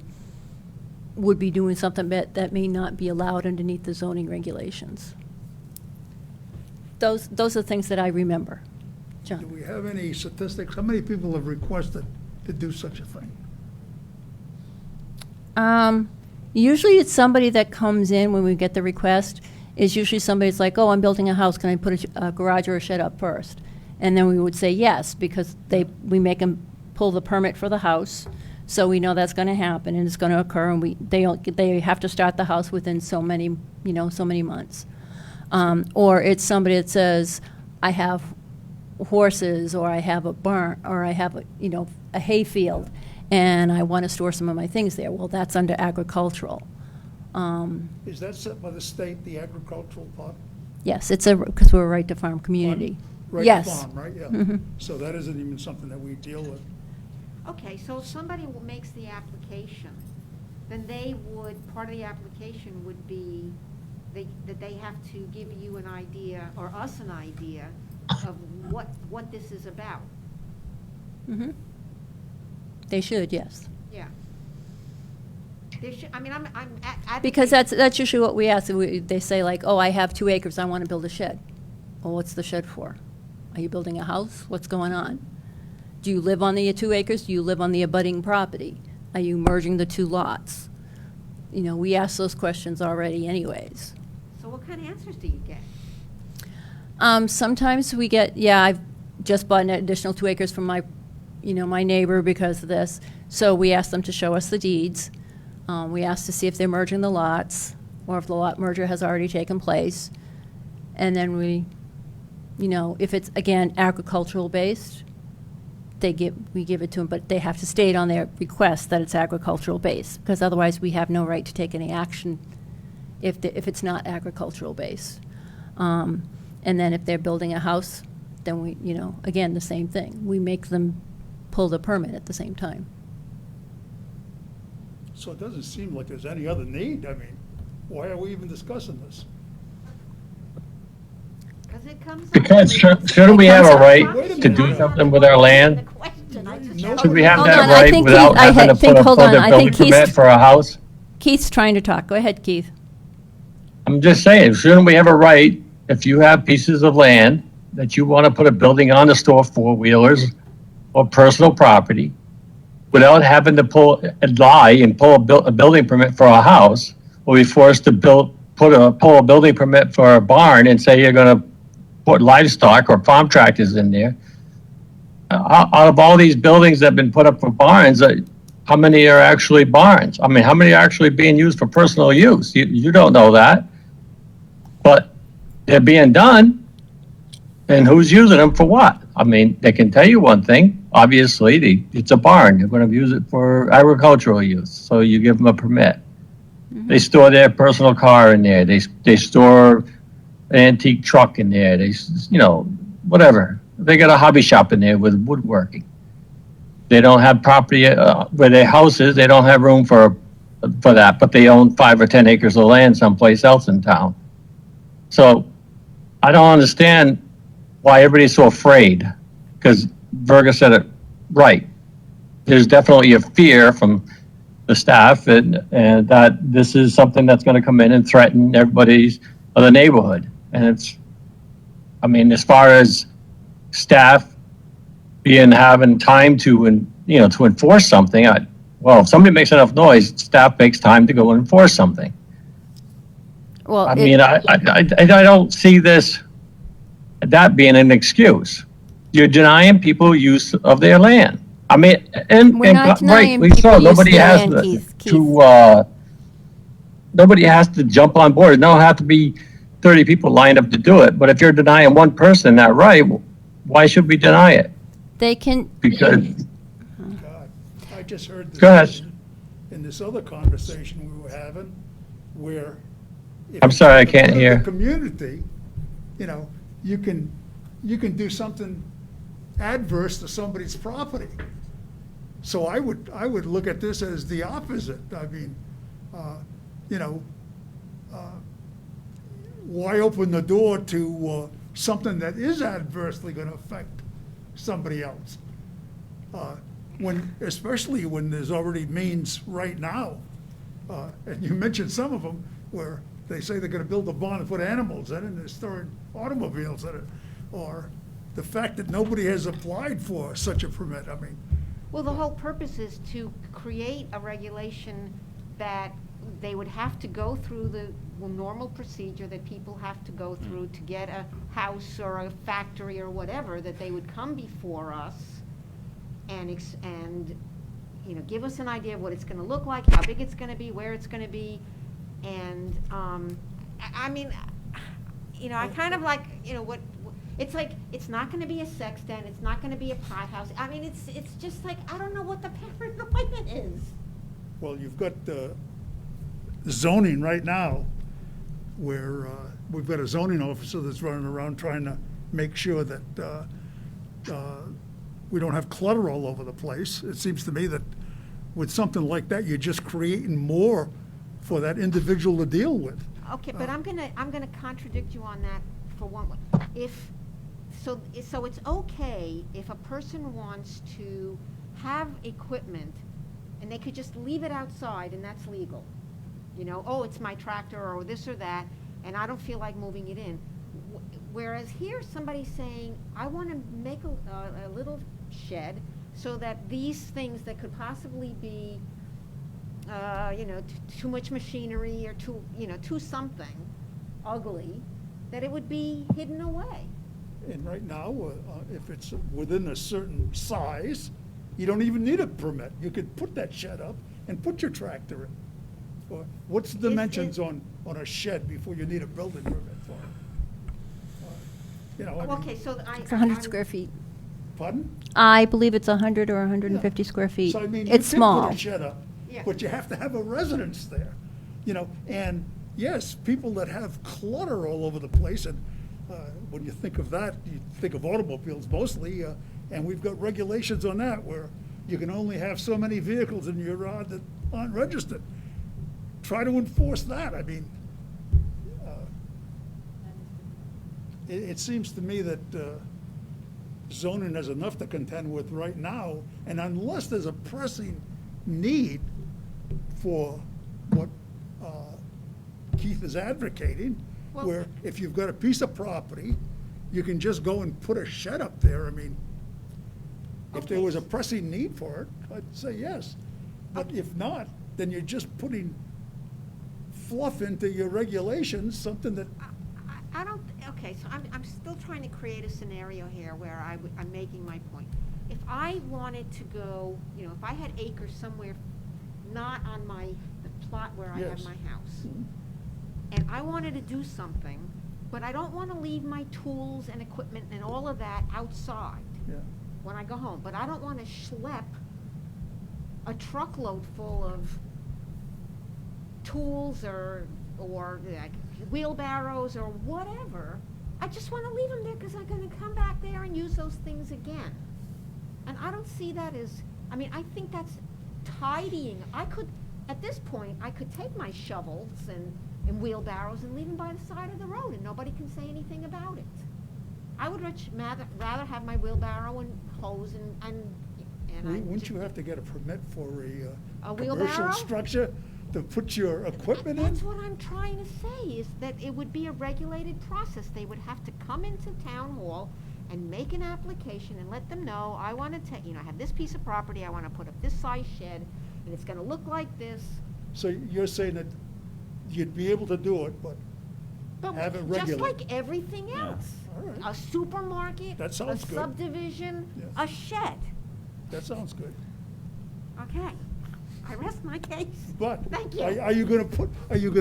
would be doing something that may not be allowed underneath the zoning regulations. Those are things that I remember. Do John? we have any statistics? How many people have requested to do such a thing? Usually it's somebody that comes in when we get the request. Is usually somebody's like, oh, I'm building a house, can I put a garage or a shed up first? And then we would say yes, because we make them pull the permit for the house, so we know that's gonna happen and it's gonna occur, and they have to start the house within so many months. Or it's somebody that says, I have horses, or I have a barn, or I have a hay field, and I want to store some of my things there. Well, that's under agricultural. Is that set by the state, the agricultural part? Yes, because we're a right to farm community. Right, Yes. farm, right, yeah. Mhm. So that isn't even something that we deal with. Okay, so if somebody makes the application, then part of the application would be that they have to give you an idea, or us an idea, of what this is about. Mhm. They should, yes. Yeah. There should, I mean, I'm advocating. Because that's usually what we ask. They say like, oh, I have 2 acres, I want to build a shed. Well, what's the shed for? Are you building a house? What's going on? Do you live on the 2 acres? Do you live on the abutting property? Are you merging the 2 lots? We ask those questions already anyways. So what kind of answers do you get? Sometimes we get, I've just bought an additional 2 acres from my neighbor because of this. So we ask them to show us the deeds. We ask to see if they're merging the lots, or if the lot merger has already taken place. And then we if it's, again, agricultural based, we give it to them, but they have to state on their request that it's agricultural based, because otherwise we have no right to take any action if it's not agricultural based. And then if they're building a house, then we, again, the same thing. We make them pull the permit at the same time. So it doesn't seem like there's any other need. I mean, why are we even discussing this? Because it comes up. Because shouldn't we have a right to do something with our land? Should we have Hold that on, I right think without Keith- I having to think- put a hold on, I building think permit Keith- for a house? Keith's trying to talk. Go ahead, Keith. I'm just saying, shouldn't we have a right, if you have pieces of land that you want to put a building on to store four-wheelers or personal property, without having to pull a building permit for a house, or be forced to pull a building permit for a barn and say you're going to put livestock or farm tractors in there? Out of all these buildings that have been put up for barns, how many are actually barns? I mean, how many are actually being used for personal use? You don't know that. But they're being done, and who's using them for what? I mean, they can tell you one thing. Obviously, it's a barn. They're going to use it for agricultural use, so you give them a permit. Mm-hmm. They store their personal car in there. They store an antique truck in there. Whatever. They got a hobby shop in there with woodworking. They don't have property where their house is. They don't have room for that, but they own 5 or 10 acres of land someplace else in town. So I don't understand why everybody's so afraid, because Virga said it right. There's definitely a fear from the staff and that this is something that's going to come in and threaten everybody's the neighborhood. And as far as staff having time to enforce something, if somebody makes enough noise, staff makes time to go and enforce something. Well, I don't see that being an excuse. You're denying people use of their land. I mean, We're not denying rightly so. people use Nobody their has land, Keith. nobody has to jump on board. There don't have to be 30 people lined up to do it. But if you're denying one person that right, why should we deny it? They can. Because God, I just heard Go ahead. this in this other conversation we were having, where if I'm sorry, I it's can't part of hear. the community, you can do something adverse to somebody's property. So I would look at this as the opposite. I mean, why open the door to something that is adversely going to affect somebody else? Especially when there's already means right now, and you mentioned some of them where they say they're going to build a barn and put animals in it, and they're storing automobiles in it, or the fact that nobody has applied for such a permit. I mean, Well, the whole purpose is to create a regulation that they would have to go through the normal procedure that people have to go through to get a house or a factory or whatever, that they would come before us and give us an idea of what it's gonna look like, how big it's gonna be, where it's gonna be. And, I mean, I kind of like, it's like, it's not gonna be a sex den, it's not gonna be a pot house. I mean, it's just like, I don't know what the paranoia is. well, you've got zoning right now where we've got a zoning officer that's running around trying to make sure that we don't have clutter all over the place. It seems to me that with something like that, you're just creating more for that individual to deal with. Okay, but I'm gonna contradict you on that for one. So it's okay if a person wants to have equipment and they could just leave it outside and that's legal. Oh, it's my tractor or this or that, and I don't feel like moving it in. Whereas here, somebody's saying, I want to make a little shed so that these things that could possibly be, too much machinery or too something ugly, that it would be hidden away. And right now, if it's within a certain size, you don't even need a permit. You could put that shed up and put your tractor in. Or what's the dimensions on a shed before you need a building permit for it? I mean, Okay, so It's 100 square feet. Pardon? I believe it's 100 or 150 square feet. So I mean, It's you can small. put a shed up, Yeah. but you have to have a residence there, and yes, people that have clutter all over the place, and when you think of that, you think of automobiles mostly, and we've got regulations on that where you can only have so many vehicles in your yard that aren't registered. Try to enforce that. I mean, it seems to me that zoning has enough to contend with right now, and unless there's a pressing need for what Keith is advocating, Well- where if you've got a piece of property, you can just go and put a shed up there. I mean, if there Okay. was a pressing need for it, I'd say yes. But if not, then you're just putting fluff into your regulations, something that, I don't, okay, so I'm still trying to create a scenario here where I'm making my point. If I wanted to go, if I had acres somewhere not on the plot where I have Yes. my house, and I wanted to do something, but I don't want to leave my tools and equipment and all of that outside yeah. when I go home, but I don't want to schlep a truckload full of tools or like wheelbarrows or whatever. I just want to leave them there because I'm going to come back there and use those things again. And I don't see that as, I think that's tidying. At this point, I could take my shovels and wheelbarrows and leave them by the side of the road and nobody can say anything about it. I would rather have my wheelbarrow and hose Wouldn't you have to get a permit for A commercial wheelbarrow? structure to put your equipment in? That's what I'm trying to say, is that it would be a regulated process. They would have to come into town hall and make an application and let them know, I want to I have this piece of property, I want to put up this size shed, and it's going to look like this. So you're saying that you'd be able to do it, but But have it just regulated. like everything else. All right. A supermarket, That sounds a good. subdivision, Yes. a shed. That sounds good. Okay, I rest my case. But Thank you. are you gonna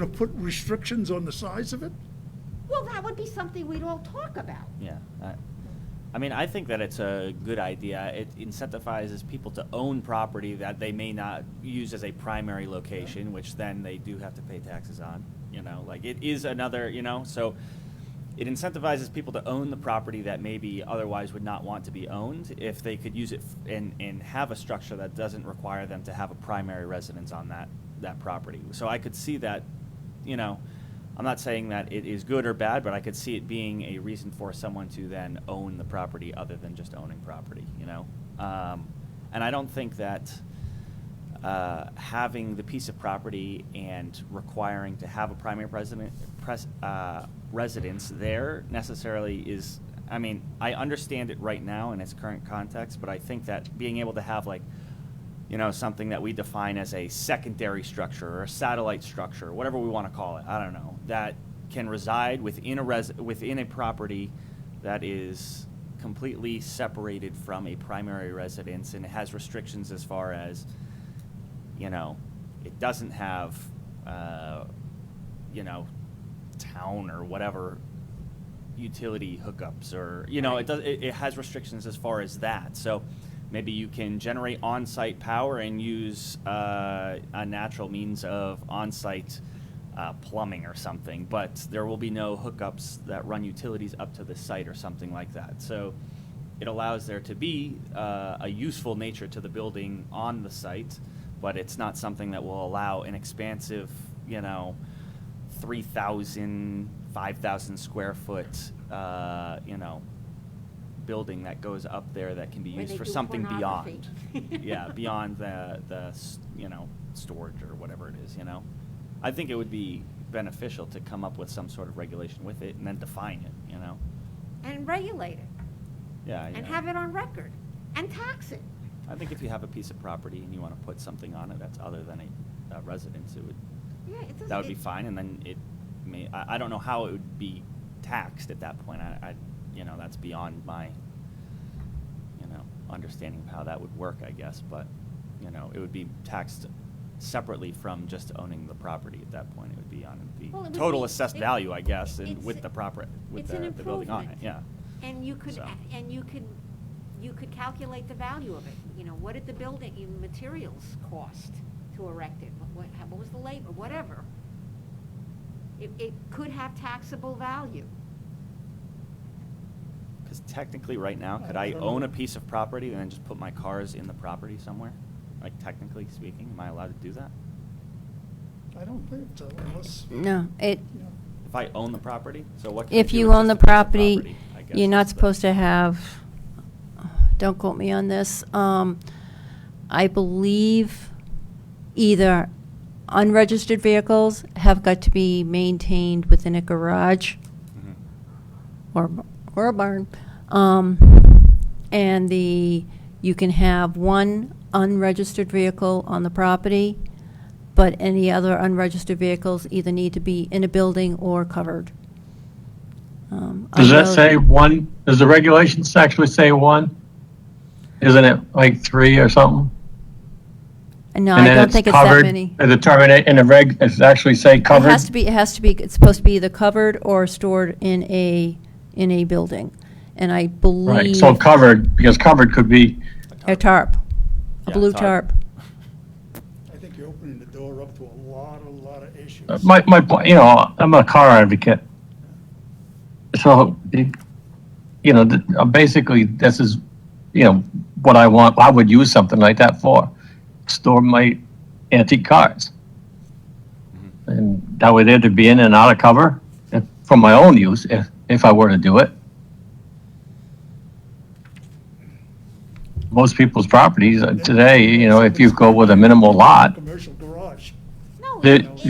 put restrictions on the size of it? Well, that would be something we'd all talk about. Yeah. I think that it's a good idea. It incentivizes people to own property that they may not use as a primary location, which then they do have to pay taxes on. It is another, so it incentivizes people to own the property that maybe otherwise would not want to be owned if they could use it and have a structure that doesn't require them to have a primary residence on that property. So I could see that, I'm not saying that it is good or bad, but I could see it being a reason for someone to then own the property other than just owning property, you know? And I don't think that having the piece of property and requiring to have a primary residence there necessarily is, I mean, I understand it right now in its current context, but I think that being able to have, like, you know, something that we define as a secondary structure or a satellite structure, whatever we want to call it, I don't know, that can reside within a property that is completely separated from a primary residence, and it has restrictions as far as, you know, it doesn't have, you know, town or whatever utility hookups, or, you know, it has restrictions as far as that. So maybe you can generate on-site power and use a natural means of on-site plumbing or something, but there will be no hookups that run utilities up to the site or something like that. So it allows there to be a useful nature to the building on the site, but it's not something that will allow an expansive, you know, 3,000, 5,000 square foot, you know, building that goes up there that can be Where used they for do something pornography. beyond. Yeah, beyond the you know, storage or whatever it is, you know. I think it would be beneficial to come up with some sort of regulation with it and then define it, you know. And regulate it, Yeah. and yeah. have it on record, and tax it. I think if you have a piece of property and you want to put something on it that's other than a residence, it would, Yeah, it doesn't. that would be fine, and then it may, I don't know how it would be taxed at that point. I you know, that's beyond my, you know, understanding of how that would work, I guess, but, you know, it would be taxed separately from just owning the property at that point. It would be on Well, it the would total be- assessed value, I guess, and it's- with the proper, with it's an the building on it, improvement. yeah. And you could, So. you could calculate the value of it. You know, what did the building, materials cost to erect it? What was the labor, whatever. It could have taxable value. Because technically, right now, could I I don't own know. a piece of property and then just put my cars in the property somewhere? Like, technically speaking, am I allowed to do that? I don't think so, unless, No, it, you know, If I own the property? So what can I if do you with own the just a piece of property, I guess you're not is the- supposed to have, don't quote me on this, I believe either unregistered vehicles have got to be maintained within a garage Mhm. or a barn. And you can have one unregistered vehicle on the property, but any other unregistered vehicles either need to be in a building or covered. Does I that know- say one? Does the regulations actually say one? Isn't it like three or something? No, And I then don't think it's that covered, many. and the terminate, in the reg, it's actually say covered? It has to be, it's supposed to be either covered or stored in a building. And I Right, believe. so covered, because covered could be, A tarp, a Yeah, blue tarp. tarp. I think you're opening the door up to a lot of issues. you know, I'm a car advocate. So, you know, basically, this is, you know, what I want, I would use something like that for, store my antique cars. And that way there to be in and out of cover, for my own use, if I were to do it. Most people's properties today, you know, if you go with a minimal lot, Commercial garage. No.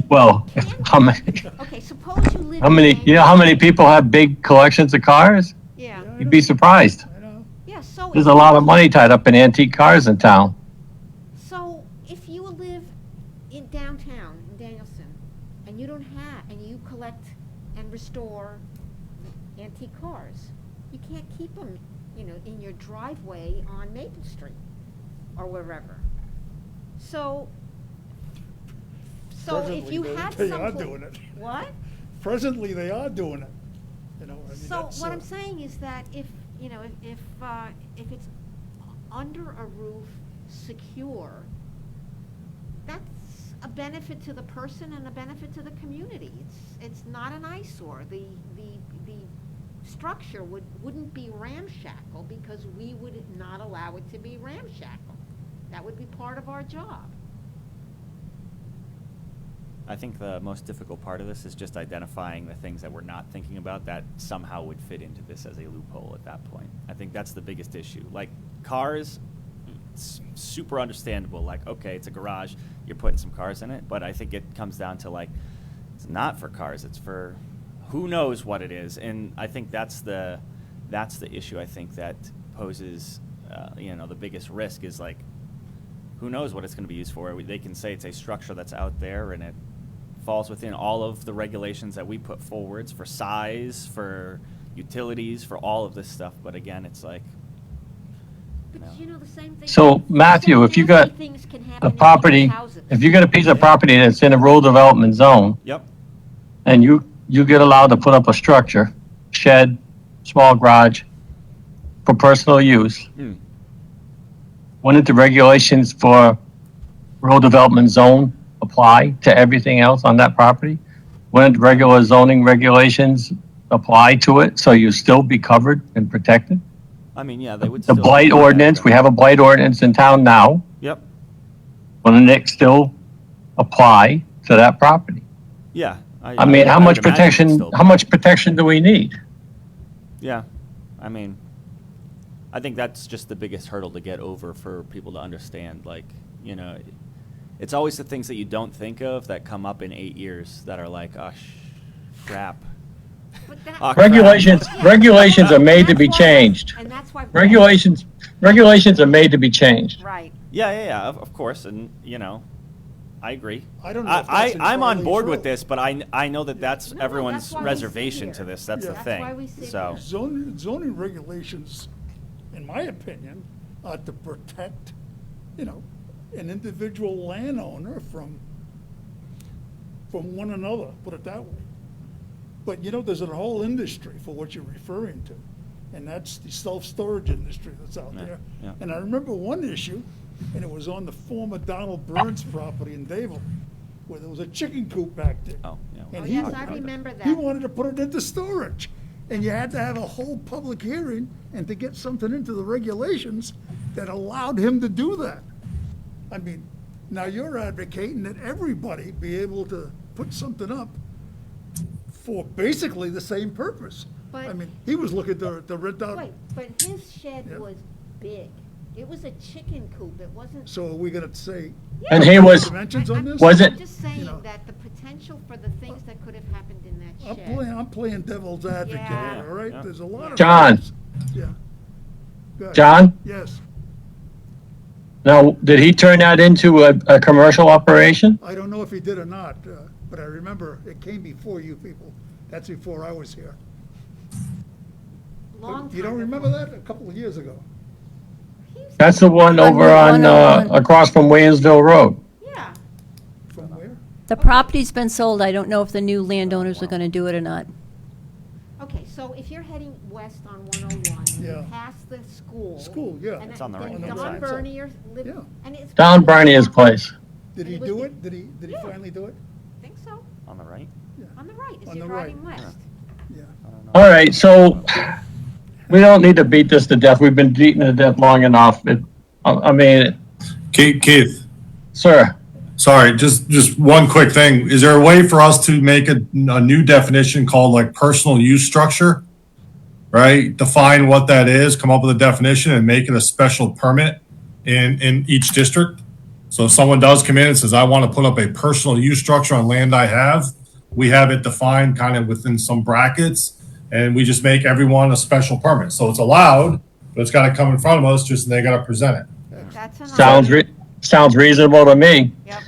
well, how many, Okay, suppose you live. how in many, a- you know how many people have big collections of cars? Yeah, You'd be surprised. I know. yeah, so. There's if a lot you- of money tied up in antique cars in town. So if you live in downtown, in Danielson, and you don't have, and you collect and restore antique cars, you can't keep them, you know, in your driveway on Maple Street or wherever. So if you Presently, had they some. are doing it. What? Presently, they are doing it. You know, I mean, So that's, what I'm saying is that if, you know, if it's under a roof, secure, that's a benefit to the person and a benefit to the community. It's not an eyesore. The structure wouldn't be ramshackle because we would not allow it to be ramshackle. That would be part of our job. I think the most difficult part of this is just identifying the things that we're not thinking about that somehow would fit into this as a loophole at that point. I think that's the biggest issue. Like cars, it's super understandable. Like, okay, it's a garage, you're putting some cars in it, but I think it comes down to like, it's not for cars, it's for who knows what it is. And I think that's the issue I think that poses, the biggest risk is like, who knows what it's going to be used for. They can say it's a structure that's out there and it falls within all of the regulations that we put forwards for size, for utilities, for all of this stuff. But again, it's like, But you know, the same thing. So Matthew, if you got things can a happen in property, houses. if you got a piece of property that's in a rural development zone, yep, and you get allowed to put up a structure, shed, small garage, for personal use, wouldn't the regulations for rural development zone apply to everything else on that property? Wouldn't regular zoning regulations apply to it, so you still be covered and protected? I mean, yeah, they would The still. blight ordinance, we have a blight ordinance in town now, Yep, wouldn't it still apply to that property? yeah. I mean, how would much imagine protection, still- how much protection do we need? Yeah, I mean, I think that's just the biggest hurdle to get over for people to understand. Like, it's always the things that you don't think of that come up in 8 years that are like, oh, crap. But that- Oh, crap. Regulations are made to be That's why- changed. And that's why. Regulations are made to be changed. Right. Yeah, of course, and I agree. I don't know if that's I'm on entirely board true. with this, but I know that that's No, everyone's that's why we reservation sit to here. this. That's Yeah. the That's thing. why we sit So here. Zoning regulations, in my opinion, are to protect, an individual landowner from one another, put it that way. But, there's a whole industry for what you're referring to, and that's the self-storage industry that's out Yeah, there. yeah. And I remember one issue, and it was on the former Donald Burns property in Dayville, where there was a chicken coop back there. Oh, yeah. And Oh, he- yes, I remember that. He wanted to put it into storage, and you had to have a whole public hearing and to get something into the regulations that allowed him to do that. I mean, now you're advocating that everybody be able to put something up for basically the same purpose. I But- mean, he was looking to rent out, Wait, but his shed Yeah. was big. It was a chicken coop. It wasn't. so are we gonna say And he was, dimensions on this? Was it- I'm just saying know. that the potential for the things that could have happened in that I'm shed. I'm playing devil's advocate, Yeah. all right? Yeah. There's a lot of. John. things. Yeah. Go ahead. John, Yes. now, did he turn that into a commercial operation? I don't know if he did or not, but I remember it came before you people. That's before I was here. Long time You don't ago. remember that? A couple of years ago. He was- That's the one over on, 101. across from Williamsville Road. Yeah. From where? the property's been sold. I don't know if the new landowners are going to do it or not. Okay, so if you're heading west on 101, and Yeah. you pass the school. School, yeah. And It's on the then right-hand Don side. Bernier lived, Yeah. and it's. Down Bernier's place. Did he It was do the- it? Did he Yeah. finally do it? I think so, on the right. on the right, as On you're the right. driving west. Yeah. All right, so we don't need to beat this to death. We've been beating it to death long enough. I mean, Keith, sir, sorry, just one quick thing. Is there a way for us to make a new definition called like personal use structure? Right? Define what that is, come up with a definition and make it a special permit in each district. So if someone does come in and says, I want to put up a personal use structure on land I have, we have it defined kind of within some brackets and we just make everyone a special permit. So it's allowed, but it's got to come in front of us, just they got to present it. That's an. sounds reasonable to me. Yep.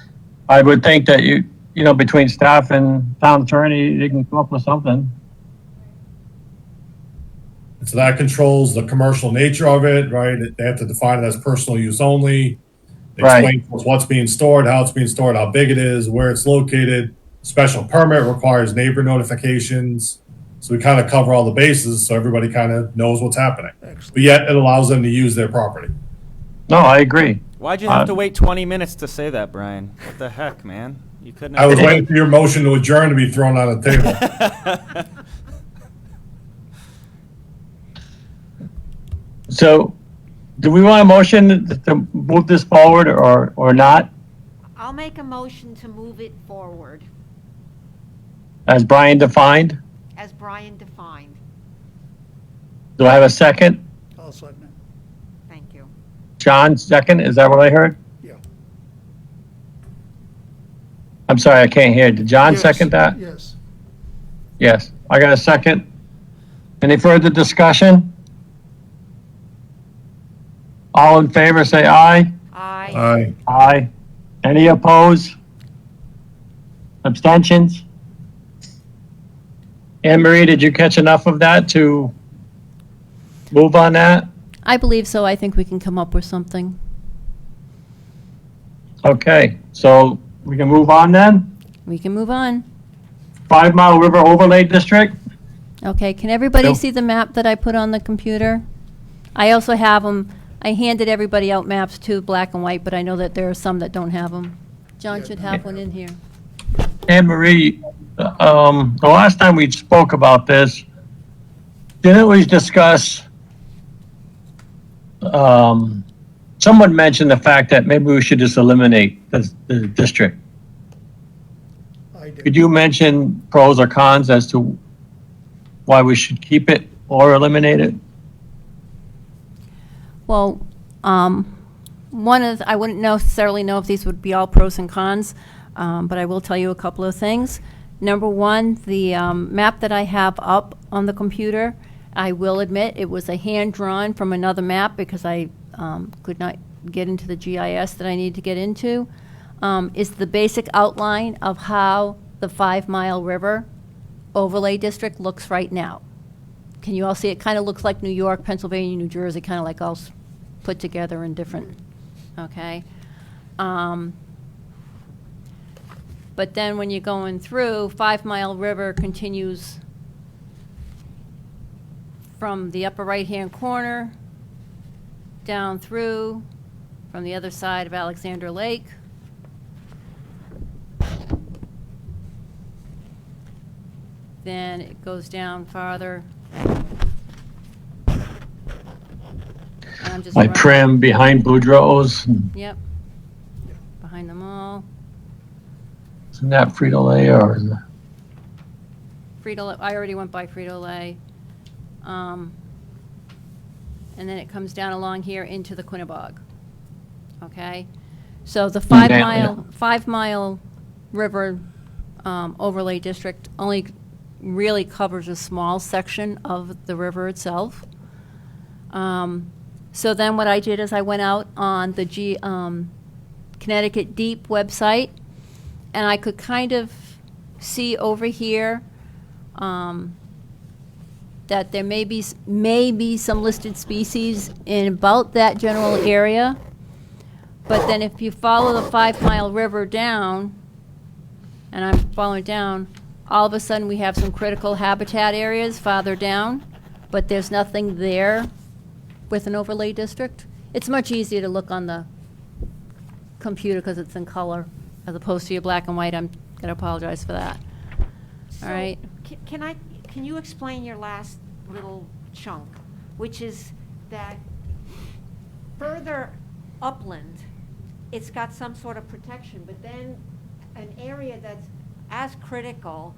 I would think that between staff and town attorney, they can come up with something. So that controls the commercial nature of it, right? They have to define it as personal use only. Right. Explain to us what's being stored, how it's being stored, how big it is, where it's located. Special permit requires neighbor notifications. So we kind of cover all the bases so everybody kind of knows what's happening. Excellent. But yet it allows them to use their property. No, I agree. Why'd you have to wait 20 minutes to say that, Brian? What the heck, man? You couldn't. I was waiting for your motion to adjourn to be thrown on the table. So, do we want a motion to move this forward or not? I'll make a motion to move it forward, as Brian defined. as Brian defined. Do I have a second? I'll second it. Thank you. John, second, is that what I heard? Yeah. I'm sorry, I can't hear. Did John Yes, second that? Yes. Yes, I got a second. Any further discussion? All in favor, say aye. Aye. Aye. Aye. Any opposed? Abstentions? Anne Marie, did you catch enough of that to move on that? I believe so. I think we can come up with something. Okay, so we can move on then? We can move on. 5 Mile River Overlay District? Okay, can everybody Bill? see the map that I put on the computer? I also have them, I handed everybody out maps too, black and white, but I know that there are some that don't have them. John Yeah, should have one in here. Anne Marie, the last time we spoke about this, didn't we discuss, someone mentioned the fact that maybe we should just eliminate the district. I did. Could you mention pros or cons as to why we should keep it or eliminate it? Well, one is, I wouldn't necessarily know if these would be all pros and cons, but I will tell you a couple of things. Number one, the map that I have up on the computer, I will admit it was a hand-drawn from another map because I could not get into the GIS that I need to get into, is the basic outline of how the 5 Mile River overlay district looks right now. Can you all see? It kind of looks like New York, Pennsylvania, New Jersey, kind of like all put together in different, okay? But then when you're going through, 5 Mile River continues from the upper right-hand corner down through from the other side of Alexander Lake. Then it goes down farther. And I'm just By running- Prim, behind Boudreaux's, Yep. Behind them all. isn't that Frito-Lay or is it? Frito, I already went by Frito-Lay. And then it comes down along here into the Quinnebog. Okay? So the 5 Yeah, mile, 5 Mile River overlay district only really covers a small section of the river itself. So then what I did is I went out on the Connecticut Deep website, and I could kind of see over here that there may be some listed species in about that general area. But then if you follow the 5 Mile River down, and I'm following down, all of a sudden we have some critical habitat areas farther down, but there's nothing there with an overlay district. It's much easier to look on the computer because it's in color as opposed to your black and white. I'm going to apologize for that. So, All right. Can you explain your last little chunk, which is that further upland, it's got some sort of protection, but then an area that's as critical,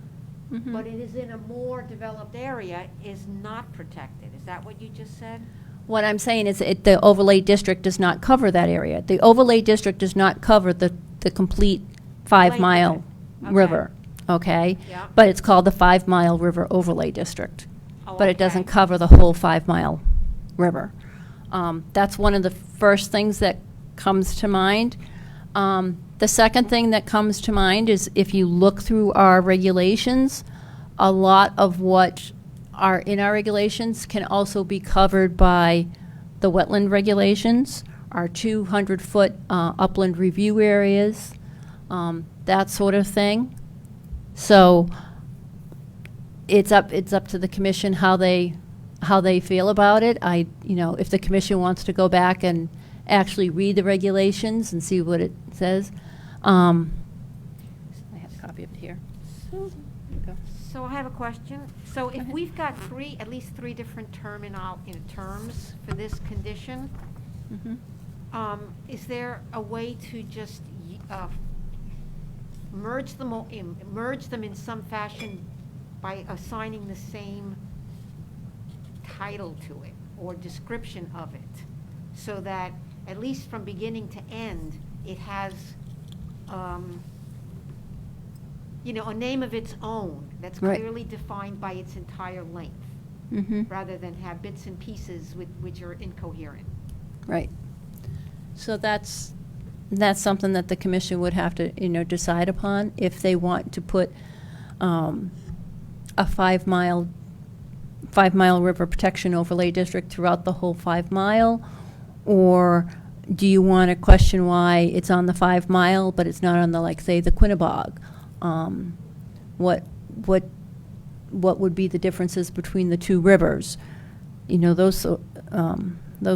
but it is in a more developed area, is not protected. Is that what you just said? What I'm saying is the overlay district does not cover that area. The overlay district does not cover the complete 5 Mile Okay. River, okay? Yeah. But it's called the 5 Mile River Overlay District. Oh, But it okay. doesn't cover the whole 5 Mile River. That's one of the first things that comes to mind. The second thing that comes to mind is if you look through our regulations, a lot of what are in our regulations can also be covered by the wetland regulations, our 200-foot upland review areas, that sort of thing. So it's up to the commission how they feel about it. If the commission wants to go back and actually read the regulations and see what it says. I have a copy of it here. So, there you go. So I have a question. So if we've got at least three different terms for this condition, Mhm. is there a way to just merge them in some fashion by assigning the same title to it or description of it, so that at least from beginning to end, it has, a name of its own that's Right. clearly defined by its entire length, rather than have bits and pieces which are incoherent. Right. So that's something that the commission would have to, decide upon if they want to put a 5-mile river protection overlay district throughout the whole 5 mile, or do you want to question why it's on the 5 mile but it's not on the, like, say, the Quinnebog? What would be the differences between the two rivers? Those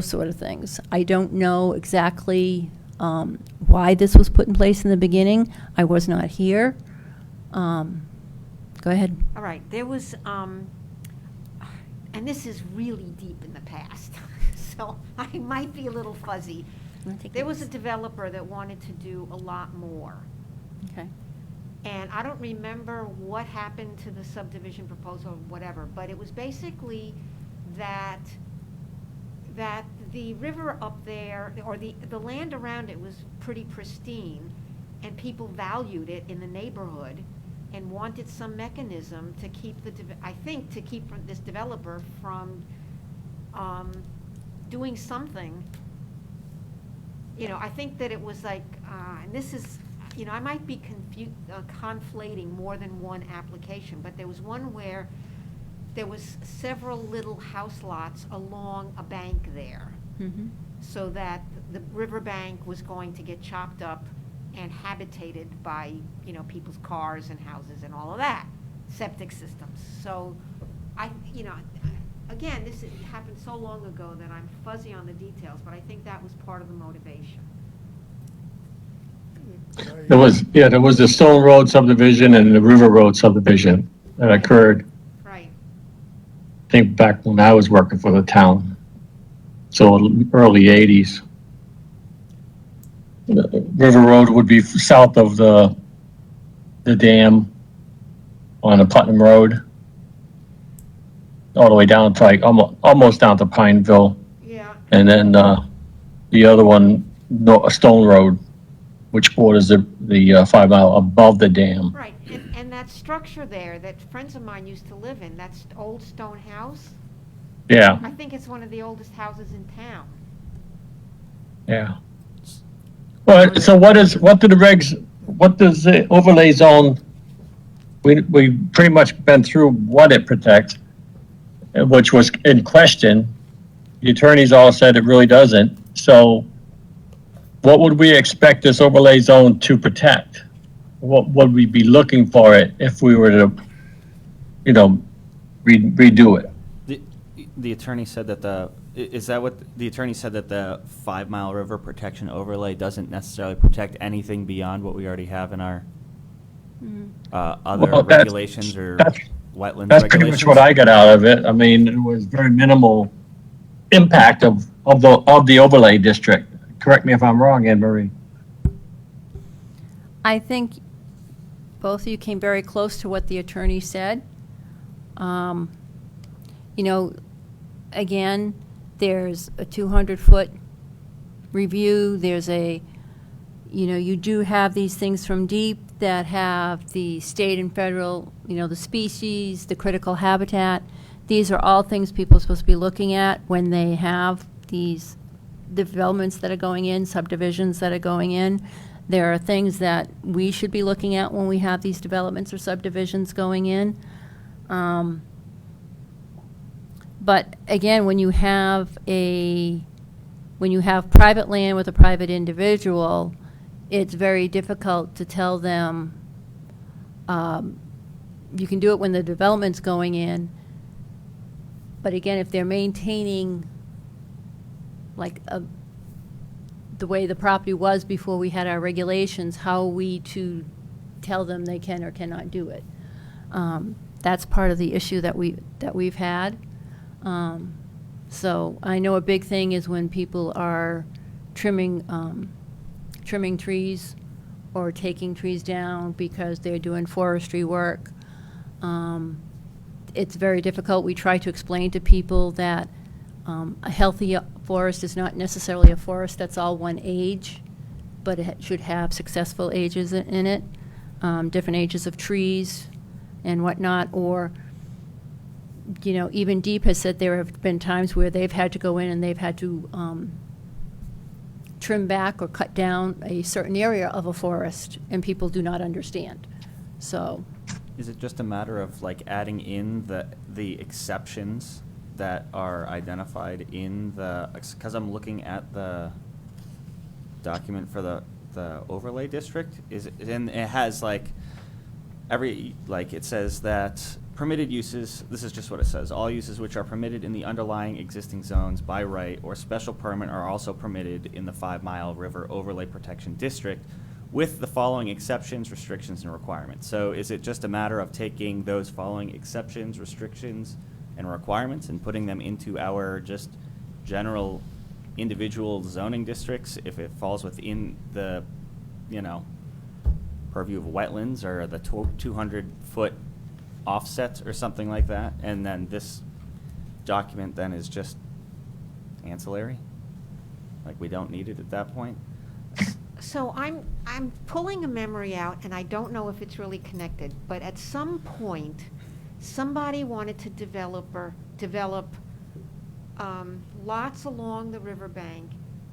sort of things. I don't know exactly why this was put in place in the beginning. I was not here. Go ahead. All right, there was, and this is really deep in the past, so I might be a little fuzzy. There was a developer that wanted to do a lot more. Okay. And I don't remember what happened to the subdivision proposal or whatever, but it was basically that the river up there, or the land around it was pretty pristine, and people valued it in the neighborhood and wanted some mechanism to keep this developer from doing something. I think that it was like, and this is, I might be conflating more than one application, but there was one where there was several little house lots along a bank there, so that the riverbank was going to get chopped up and habitated by, people's cars and houses and all of that, septic systems. So again, this happened so long ago that I'm fuzzy on the details, but I think that was part of the motivation. There was the Stone Road subdivision and the River Road subdivision that occurred, Right. I think, back when I was working for the town. So early 80s. The River Road would be south of the dam on the Putnam Road, all the way down to like almost down to Pineville. Yeah. And then the other one, Stone Road, which borders the 5 mile above the dam. Right, and that structure there that friends of mine used to live in, that old stone house, Yeah, I think it's one of the oldest houses in town. yeah. Well, so what does the overlay zone, we pretty much been through what it protects, which was in question. The attorneys all said it really doesn't. So what would we expect this overlay zone to protect? What would we be looking for it if we were to, redo it? The attorney said that the attorney said that the 5 mile river protection overlay doesn't necessarily protect anything beyond what we already have in our other Well, that's- regulations or wetlands That's regulations? pretty much what I got out of it. I mean, it was very minimal impact of the overlay district. Correct me if I'm wrong, Anne Marie. I think both of you came very close to what the attorney said. Again, there's a 200-foot review. There's you do have these things from deep that have the state and federal, the species, the critical habitat. These are all things people are supposed to be looking at when they have these developments that are going in, subdivisions that are going in. There are things that we should be looking at when we have these developments or subdivisions going in. But again, when you have private land with a private individual, it's very difficult to tell them, you can do it when the development's going in, but again, if they're maintaining the way the property was before we had our regulations, how are we to tell them they can or cannot do it? That's part of the issue that we've had. So I know a big thing is when people are trimming trees or taking trees down because they're doing forestry work. It's very difficult. We try to explain to people that a healthy forest is not necessarily a forest that's all one age, but it should have successful ages in it, different ages of trees and whatnot. Or, you know, even Deep has said there have been times where they've had to go in and they've had to trim back or cut down a certain area of a forest, and people do not understand. So, Is it just a matter of like adding in the exceptions that are identified in the, because I'm looking at the document for the overlay district, and it has like it says that permitted uses, this is just what it says, all uses which are permitted in the underlying existing zones by right or special permit are also permitted in the 5 Mile River Overlay Protection District with the following exceptions, restrictions, and requirements. So is it just a matter of taking those following exceptions, restrictions, and requirements and putting them into our just general individual zoning districts if it falls within the, you know, purview of wetlands or the 200-foot offset or something like that, and then this document then is just ancillary? Like we don't need it at that point? So I'm pulling a memory out, and I don't know if it's really connected, but at some point, somebody wanted to develop lots along the riverbank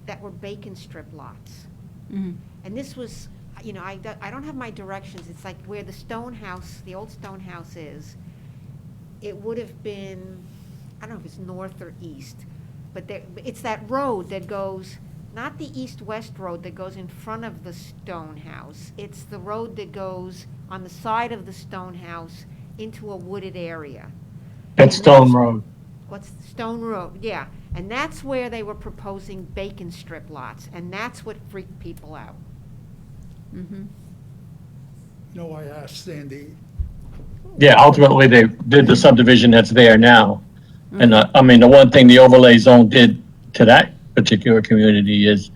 that were bacon strip lots. mhm. And this was, you know, I don't have my directions. It's like where the stone house, the old stone house is. It would have been, I don't know if it's north or east, but it's that road that goes, not the east-west road that goes in front of the stone house. It's the road that goes on the side of the stone house into a wooded area. That's Stone Road. What's Stone Road? Yeah. And that's where they were proposing bacon strip lots, and that's what freaked people out. Mhm. No, I asked Sandy, Yeah, ultimately, they did the subdivision that's there now. And, I mean, the one thing the overlay zone did to that particular community is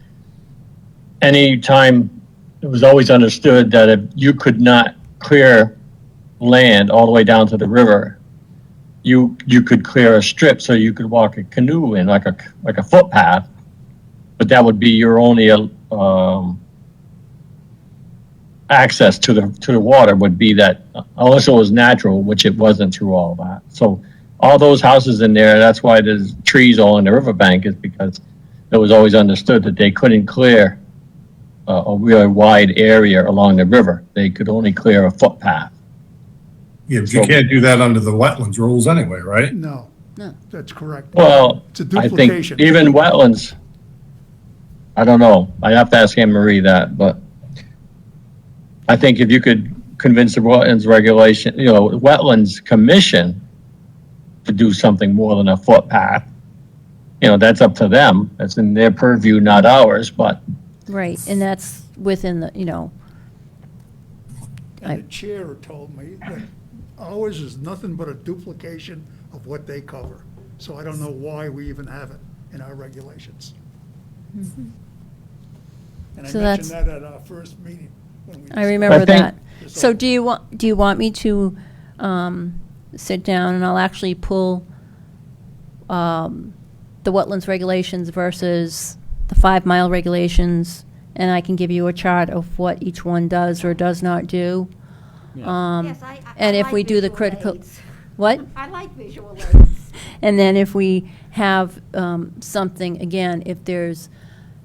anytime, it was always understood that if you could not clear land all the way down to the river, you could clear a strip so you could walk a canoe in, like a footpath, but that would be your only access to the water would be that, unless it was natural, which it wasn't through all that. So all those houses in there, that's why there's trees all in the riverbank, is because it was always understood that they couldn't clear a really wide area along the river. They could only clear a footpath. Yeah, but you can't do that under the wetlands rules anyway, right? no. No. That's correct. Well, It's a I duplication. think even wetlands, I don't know, I have to ask Anne Marie that, but I think if you could convince the wetlands regulation, wetlands commission to do something more than a footpath, that's up to them. That's in their purview, not ours, but Right, and that's within the, And the chair told me that ours is nothing but a duplication of what they cover. So I don't know why we even have it in our regulations. And I So mentioned that's- that at our first meeting. when we I remember think- that. So do you want me to sit down and I'll actually pull the wetlands regulations versus the 5 Mile regulations, and I can give you a chart of what each one does or does not do? Yes, And if like we do the visual critical, aids. what? I like visual aids. And then if we have something, again, if there's,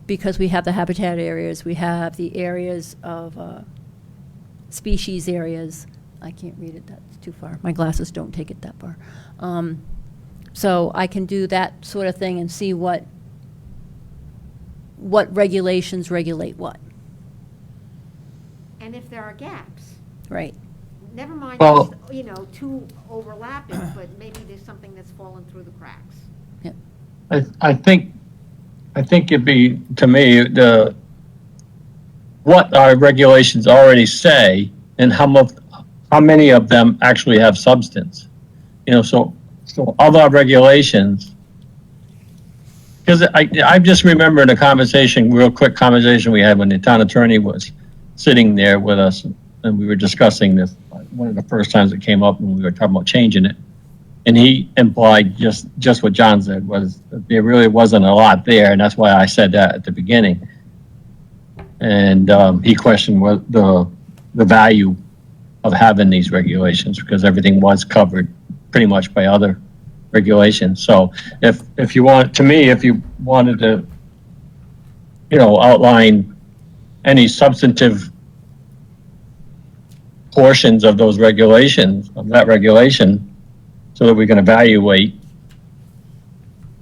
because we have the habitat areas, we have the areas of species areas. I can't read it, that's too far. My glasses don't take it that far. So I can do that sort of thing and see what regulations regulate what, And if there are gaps, right? never mind, Well- just, two overlapping, but maybe there's something that's fallen through the cracks. I think it'd be, to me, what our regulations already say and how many of them actually have substance. So of our regulations, because I just remember in a real quick conversation we had when the town attorney was sitting there with us, and we were discussing this, one of the first times it came up when we were talking about changing it. And he implied just what John said, was that there really wasn't a lot there, and that's why I said that at the beginning. And he questioned what the value of having these regulations, because everything was covered pretty much by other regulations. So if you want, to me, if you wanted to, outline any substantive portions of those regulations, of that regulation, so that we can evaluate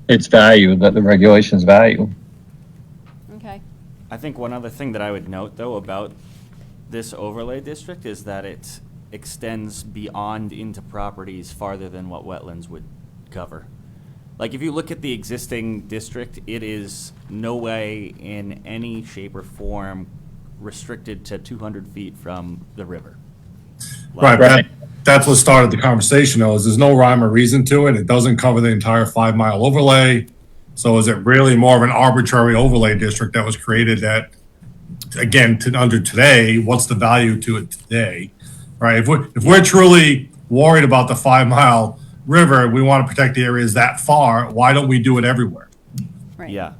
its value, that the regulation's value. Okay. I think one other thing that I would note, though, about this overlay district is that it extends beyond into properties farther than what wetlands would cover. Like, if you look at the existing district, it is no way in any shape or form restricted to 200 feet from the river. Right, that's what started the conversation, though, is there's no rhyme or reason to it. It doesn't cover the entire 5 mile overlay. So is it really more of an arbitrary overlay district that was created that, again, under today, what's the value to it today? Right, if we're truly worried about the 5 mile river, we want to protect the areas that far, why don't we do it everywhere? Right. Yeah.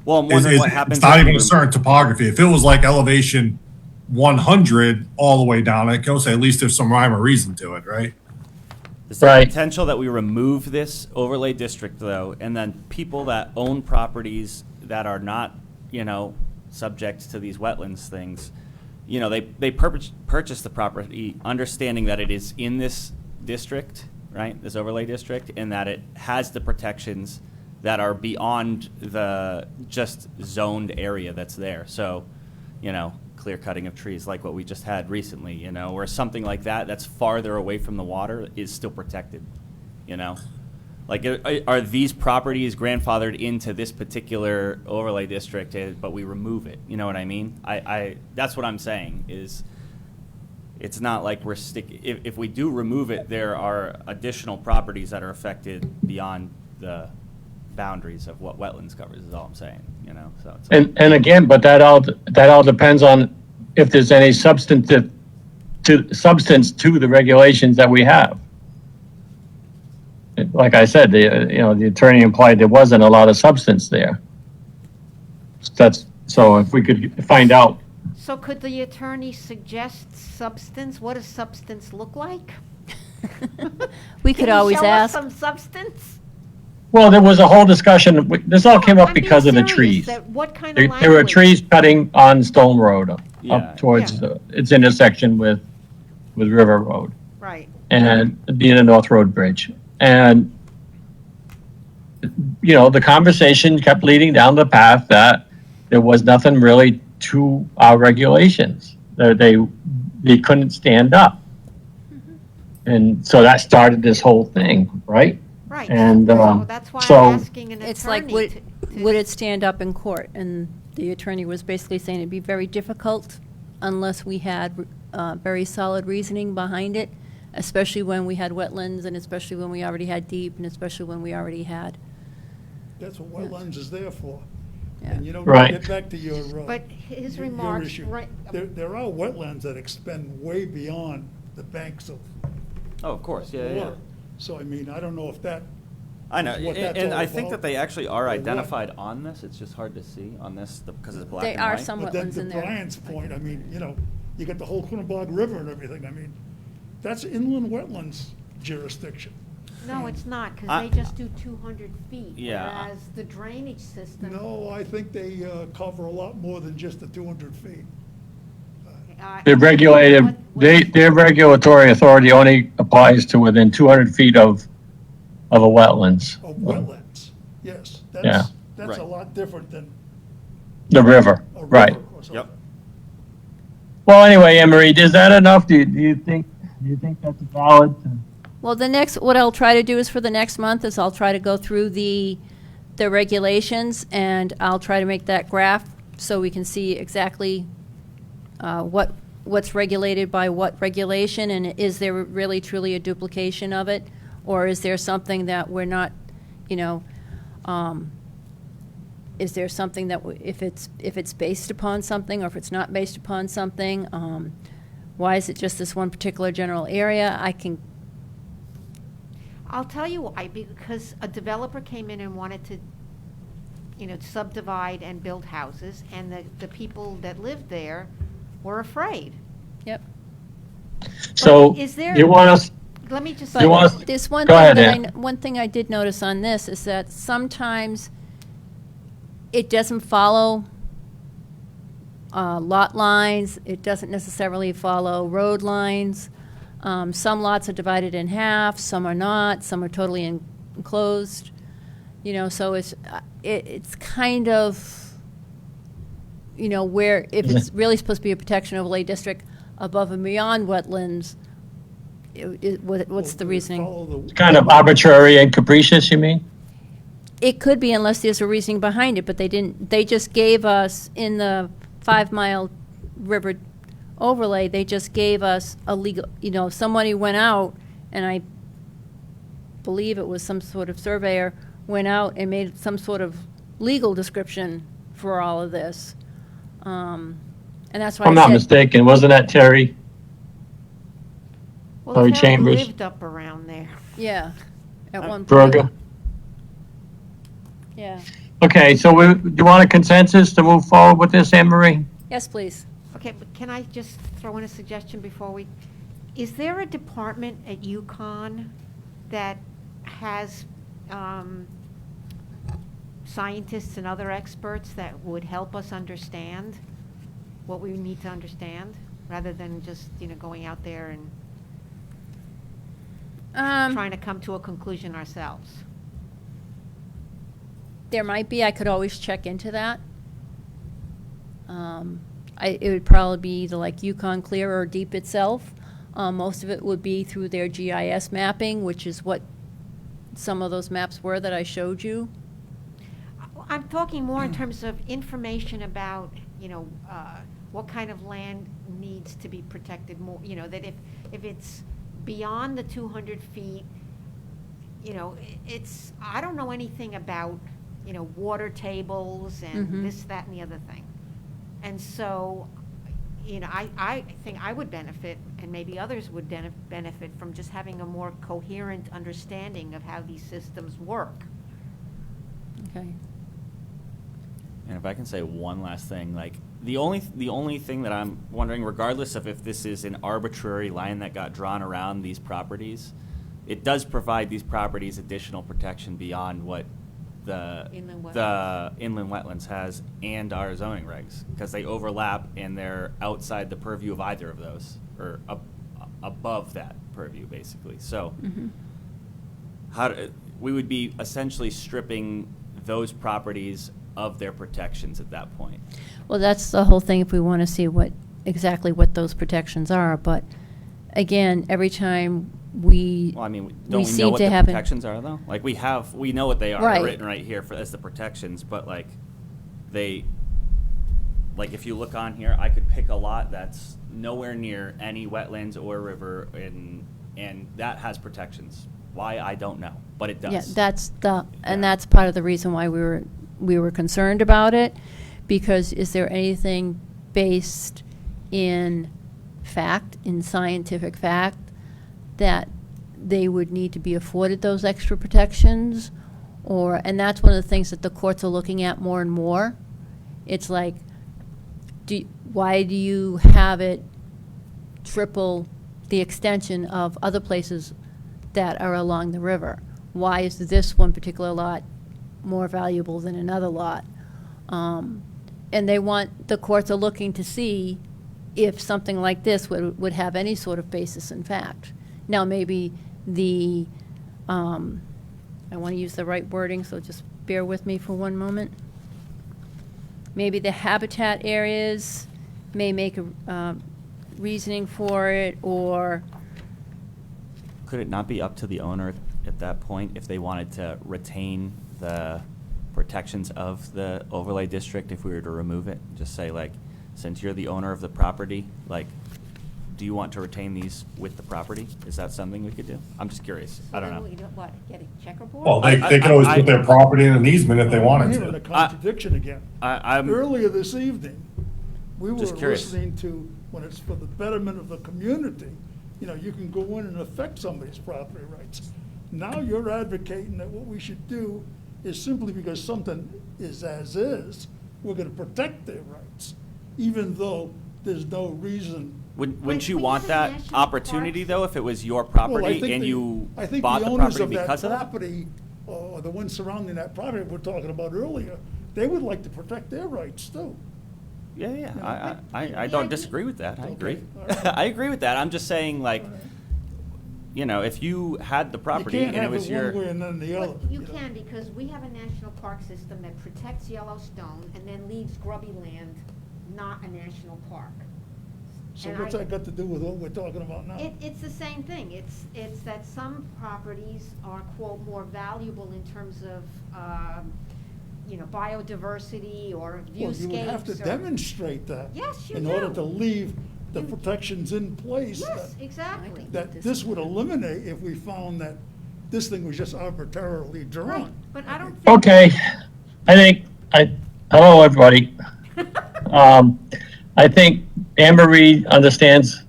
Well, I'm wondering what happens. It's not if even we a certain topography. If it was like elevation 100 all the way down, I can say at least there's some rhyme or reason to it, right? Is there Right. potential that we remove this overlay district, though, and then people that own properties that are not, subject to these wetlands things, they purchase the property understanding that it is in this district, right, this overlay district, and that it has the protections that are beyond the just zoned area that's there. So, clear cutting of trees like what we just had recently, or something like that that's farther away from the water is still protected, Like, are these properties grandfathered into this particular overlay district, but we remove it? You know what I mean? I that's what I'm saying is it's not like we're if we do remove it, there are additional properties that are affected beyond the boundaries of what wetlands covers is all I'm saying, so it's And again, but that all depends on if there's any substance to the regulations that we have. Like I said, the attorney implied there wasn't a lot of substance there. So if we could find out. So could the attorney suggest substance? What does substance look like? We could always Can you show us ask. some substance? Well, there was a whole discussion. This all came up I'm being because of the serious, trees. that what kind of There were language? trees cutting on Stone Road Yeah. up towards its intersection with River Road Right. and the North Road Bridge. And, the conversation kept leading down the path that there was nothing really to our regulations. They couldn't stand up. And so that started this whole thing, right? Right. And, So that's why so- I'm asking an It's like, attorney would it stand up in court? And the attorney was basically saying it'd be very difficult unless we had very solid reasoning behind it, especially when we had wetlands, and especially when we already had deep, and especially when we already had. That's what wetlands is there for. Yeah. And Right. get back to your, But his your remarks, issue. right, There are wetlands that extend way beyond the banks of oh, of course, yeah. water. So, I mean, I don't know if that, I know, what that's and all I think about, that they actually are or what. identified on this. It's just hard to see on this because it's black They and are white. some but then wetlands to in there. Brian's point, I mean, you got the whole Quinnebog River and everything. I mean, that's inland wetlands jurisdiction. no, it's not, because I- they just do 200 feet. Yeah. Whereas the drainage system. No, I think they cover a lot more than just the 200 feet. They're regulated, their regulatory authority only applies to within 200 feet of a wetlands, Of wetlands, yes. Yeah. That's a Right. lot different than the river, a river right. or something. Yep. Well, anyway, Emery, is that enough? Do you think that's valid? Well, what I'll try to do is for the next month is I'll try to go through the regulations, and I'll try to make that graph so we can see exactly what's regulated by what regulation, and is there really truly a duplication of it? Or is there something that we're not, is there something that, if it's based upon something, or if it's not based upon something? Why is it just this one particular general area? I'll tell you why, because a developer came in and wanted to, subdivide and build houses, and the people that lived there were afraid. Yep. So is there- you want us, Let me just. But You want us- there's one Go thing ahead, that Ann. one thing I did notice on this is that sometimes it doesn't follow lot lines. It doesn't necessarily follow road lines. Some lots are divided in half, some are not, some are totally enclosed. So it's kind of, where, if it's really supposed to be a protection overlay district above and beyond wetlands, what's the reasoning? Follow the- kind of arbitrary and capricious, you mean? It could be, unless there's a reasoning behind it, but they didn't, they just gave us, in the 5 Mile River overlay, they just gave us a legal, somebody went out, and I believe it was some sort of surveyor, went out and made some sort of legal description for all of this. And that's why If I'm I not said, mistaken, wasn't that Terry? Well, Terry Terry Chambers. lived up around there. yeah, at one point. Berger? Yeah. Okay, so do you want a consensus to move forward with this, Anne Marie? Yes, please. Okay, but can I just throw in a suggestion before is there a department at UConn that has scientists and other experts that would help us understand what we need to understand, rather than just, going out there and trying to come to a conclusion ourselves? There might be, I could always check into that. It would probably be either like Yukon Clear or Deep itself. Most of it would be through their GIS mapping, which is what some of those maps were that I showed you. I'm talking more in terms of information about, what kind of land needs to be protected more, that if it's beyond the 200 feet, I don't know anything about, water tables and Mhm. this, that, and the other thing. And so, I think I would benefit, and maybe others would benefit from just having a more coherent understanding of how these systems work. Okay. And if I can say one last thing, like, the only thing that I'm wondering, regardless of if this is an arbitrary line that got drawn around these properties, it does provide these properties additional protection beyond what the inland wetlands has and our zoning regs, because they overlap and they're outside the purview of either of those, or above that purview, basically. So we would be essentially stripping those properties of their protections at that point. Well, that's the whole thing, if we want to see exactly what those protections are. But again, every time we Well, I mean, we don't we seem know what to the have it- protections are, though? Like, we know what they are. Right. They're written right here as the protections, but like, like, if you look on here, I could pick a lot that's nowhere near any wetlands or river, and that has protections. Why, I don't know, but it does. Yeah, that's part of the reason why we were concerned about it, because is there anything based in fact, in scientific fact, that they would need to be afforded those extra protections? And that's one of the things that the courts are looking at more and more. It's like, why do you have it triple the extension of other places that are along the river? Why is this one particular lot more valuable than another lot? And the courts are looking to see if something like this would have any sort of basis in fact. Now, maybe I want to use the right wording, so just bear with me for one moment. Maybe the habitat areas may make a reasoning for it, or Could it not be up to the owner at that point if they wanted to retain the protections of the overlay district if we were to remove it? Just say, like, since you're the owner of the property, like, do you want to retain these with the property? Is that something we could do? I'm just curious. I don't know. What, get a checkerboard? Well, they can always put their property in an easement if they I'm wanted hearing a to. contradiction again. I'm Earlier this evening, we were Just curious. listening to, when it's for the betterment of the community, you know, you can go in and affect somebody's property rights. Now you're advocating that what we should do is simply because something is as is, we're gonna protect their rights, even though there's no reason. Wouldn't you we want have a that national opportunity, park though, if it was your Well, I property think and the- you I think bought the the owners property of because of that? property, or the ones surrounding that property we're talking about earlier, they would like to protect their rights too. Yeah, yeah, I The don't idea- disagree with that. I Okay, agree. all right. I agree with that. I'm just saying, like, All right. you know, if you had the You property can't and it have was it one way your, and then the other. Well, you know. can, because we have a national park system that protects Yellowstone and then leaves grubby land not a national park. So And what's I- that got to do with what we're talking about now? It's the same thing. It's that some properties are, quote, more valuable in terms of, biodiversity or Well, you would have to viewscapes or. demonstrate that. Yes, you In order do. to leave the You- protections in place. Yes, exactly. That this would eliminate if we found that this thing was just arbitrarily Right, drawn. but I don't think. Okay, hello, everybody. I think Anne Marie understands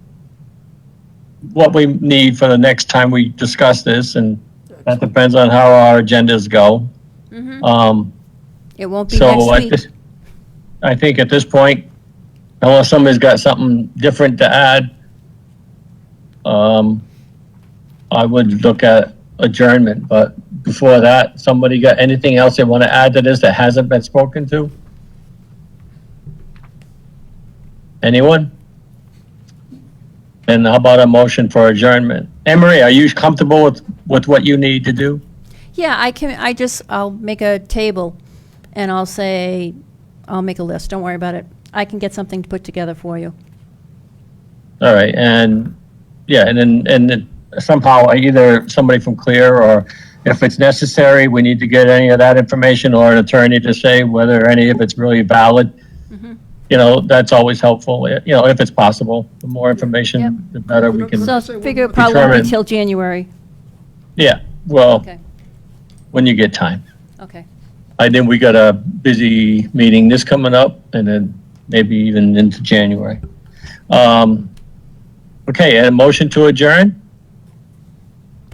what we need for the next time we discuss this, and that depends on how our agendas go. It won't be So next week. I think at this point, unless somebody's got something different to add, I would look at adjournment, but before that, somebody got anything else they want to add to this that hasn't been spoken to? Anyone? Then how about a motion for adjournment? Emery, are you comfortable with what you need to do? Yeah, I'll make a table and I'll make a list. Don't worry about it. I can get something put together for you. All right, and, yeah, and then somehow either somebody from Clear, or if it's necessary, we need to get any of that information, or an attorney to say whether any of it's really valid. You know, that's always helpful, you know, if it's possible. The more information, the better we can. So say one figure it more probably won't be Determine. till January. Yeah, well, Okay, when you get time. okay. I think we got a busy meeting this coming up, and then maybe even into January. Okay, and a motion to adjourn?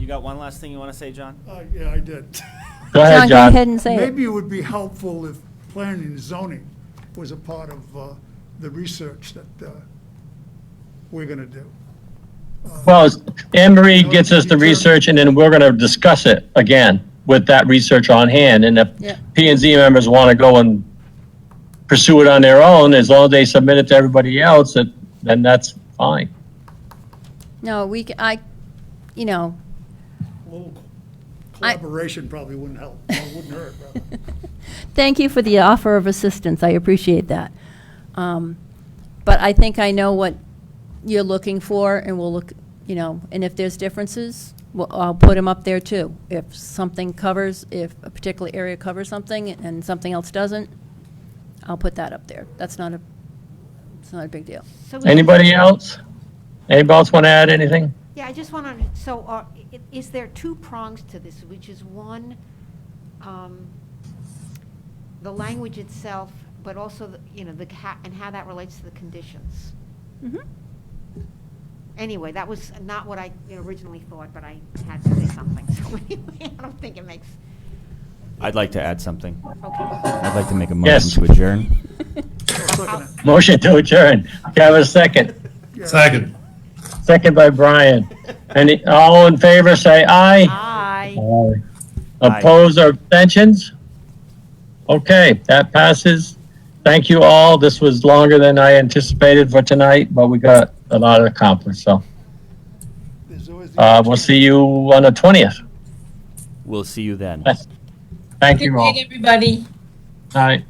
you got one last thing you want to say, John? Yeah, I did. Go ahead, Go John. ahead and say it. Maybe it would be helpful if planning and zoning was a part of the research that we're gonna do. Well, Anne Marie gets us the research, and then we're gonna discuss it again with that research on hand. And if Yeah. P and Z members want to go and pursue it on their own, as long as they submit it to everybody else, then that's fine. No, a A little collaboration probably wouldn't help, or wouldn't hurt, rather. thank you for the offer of assistance. I appreciate that. But I think I know what you're looking for, and we'll look, and if there's differences, I'll put them up there too. If a particular area covers something and something else doesn't, I'll put that up there. It's not a big deal. So we- Anybody else? Anybody else want to add anything? Yeah, I just want to, is there two prongs to this, which is one, the language itself, but also, and how that relates to the conditions? Mhm. Anyway, that was not what I originally thought, but I had to say something, so anyway, I don't think it makes, I'd like to add something. okay. I'd like to make a Yes. motion to adjourn. Motion to adjourn. Can I have a second? Second. Second by Brian. All in favor, say aye. Aye. Aye. Aye. Opposed or abstentions? Okay, that passes. Thank you all. This was longer than I anticipated for tonight, but we got a lot accomplished, so. There's always the We'll see you on the 20th. We'll see you then. Thank Good you all. night, everybody. All right.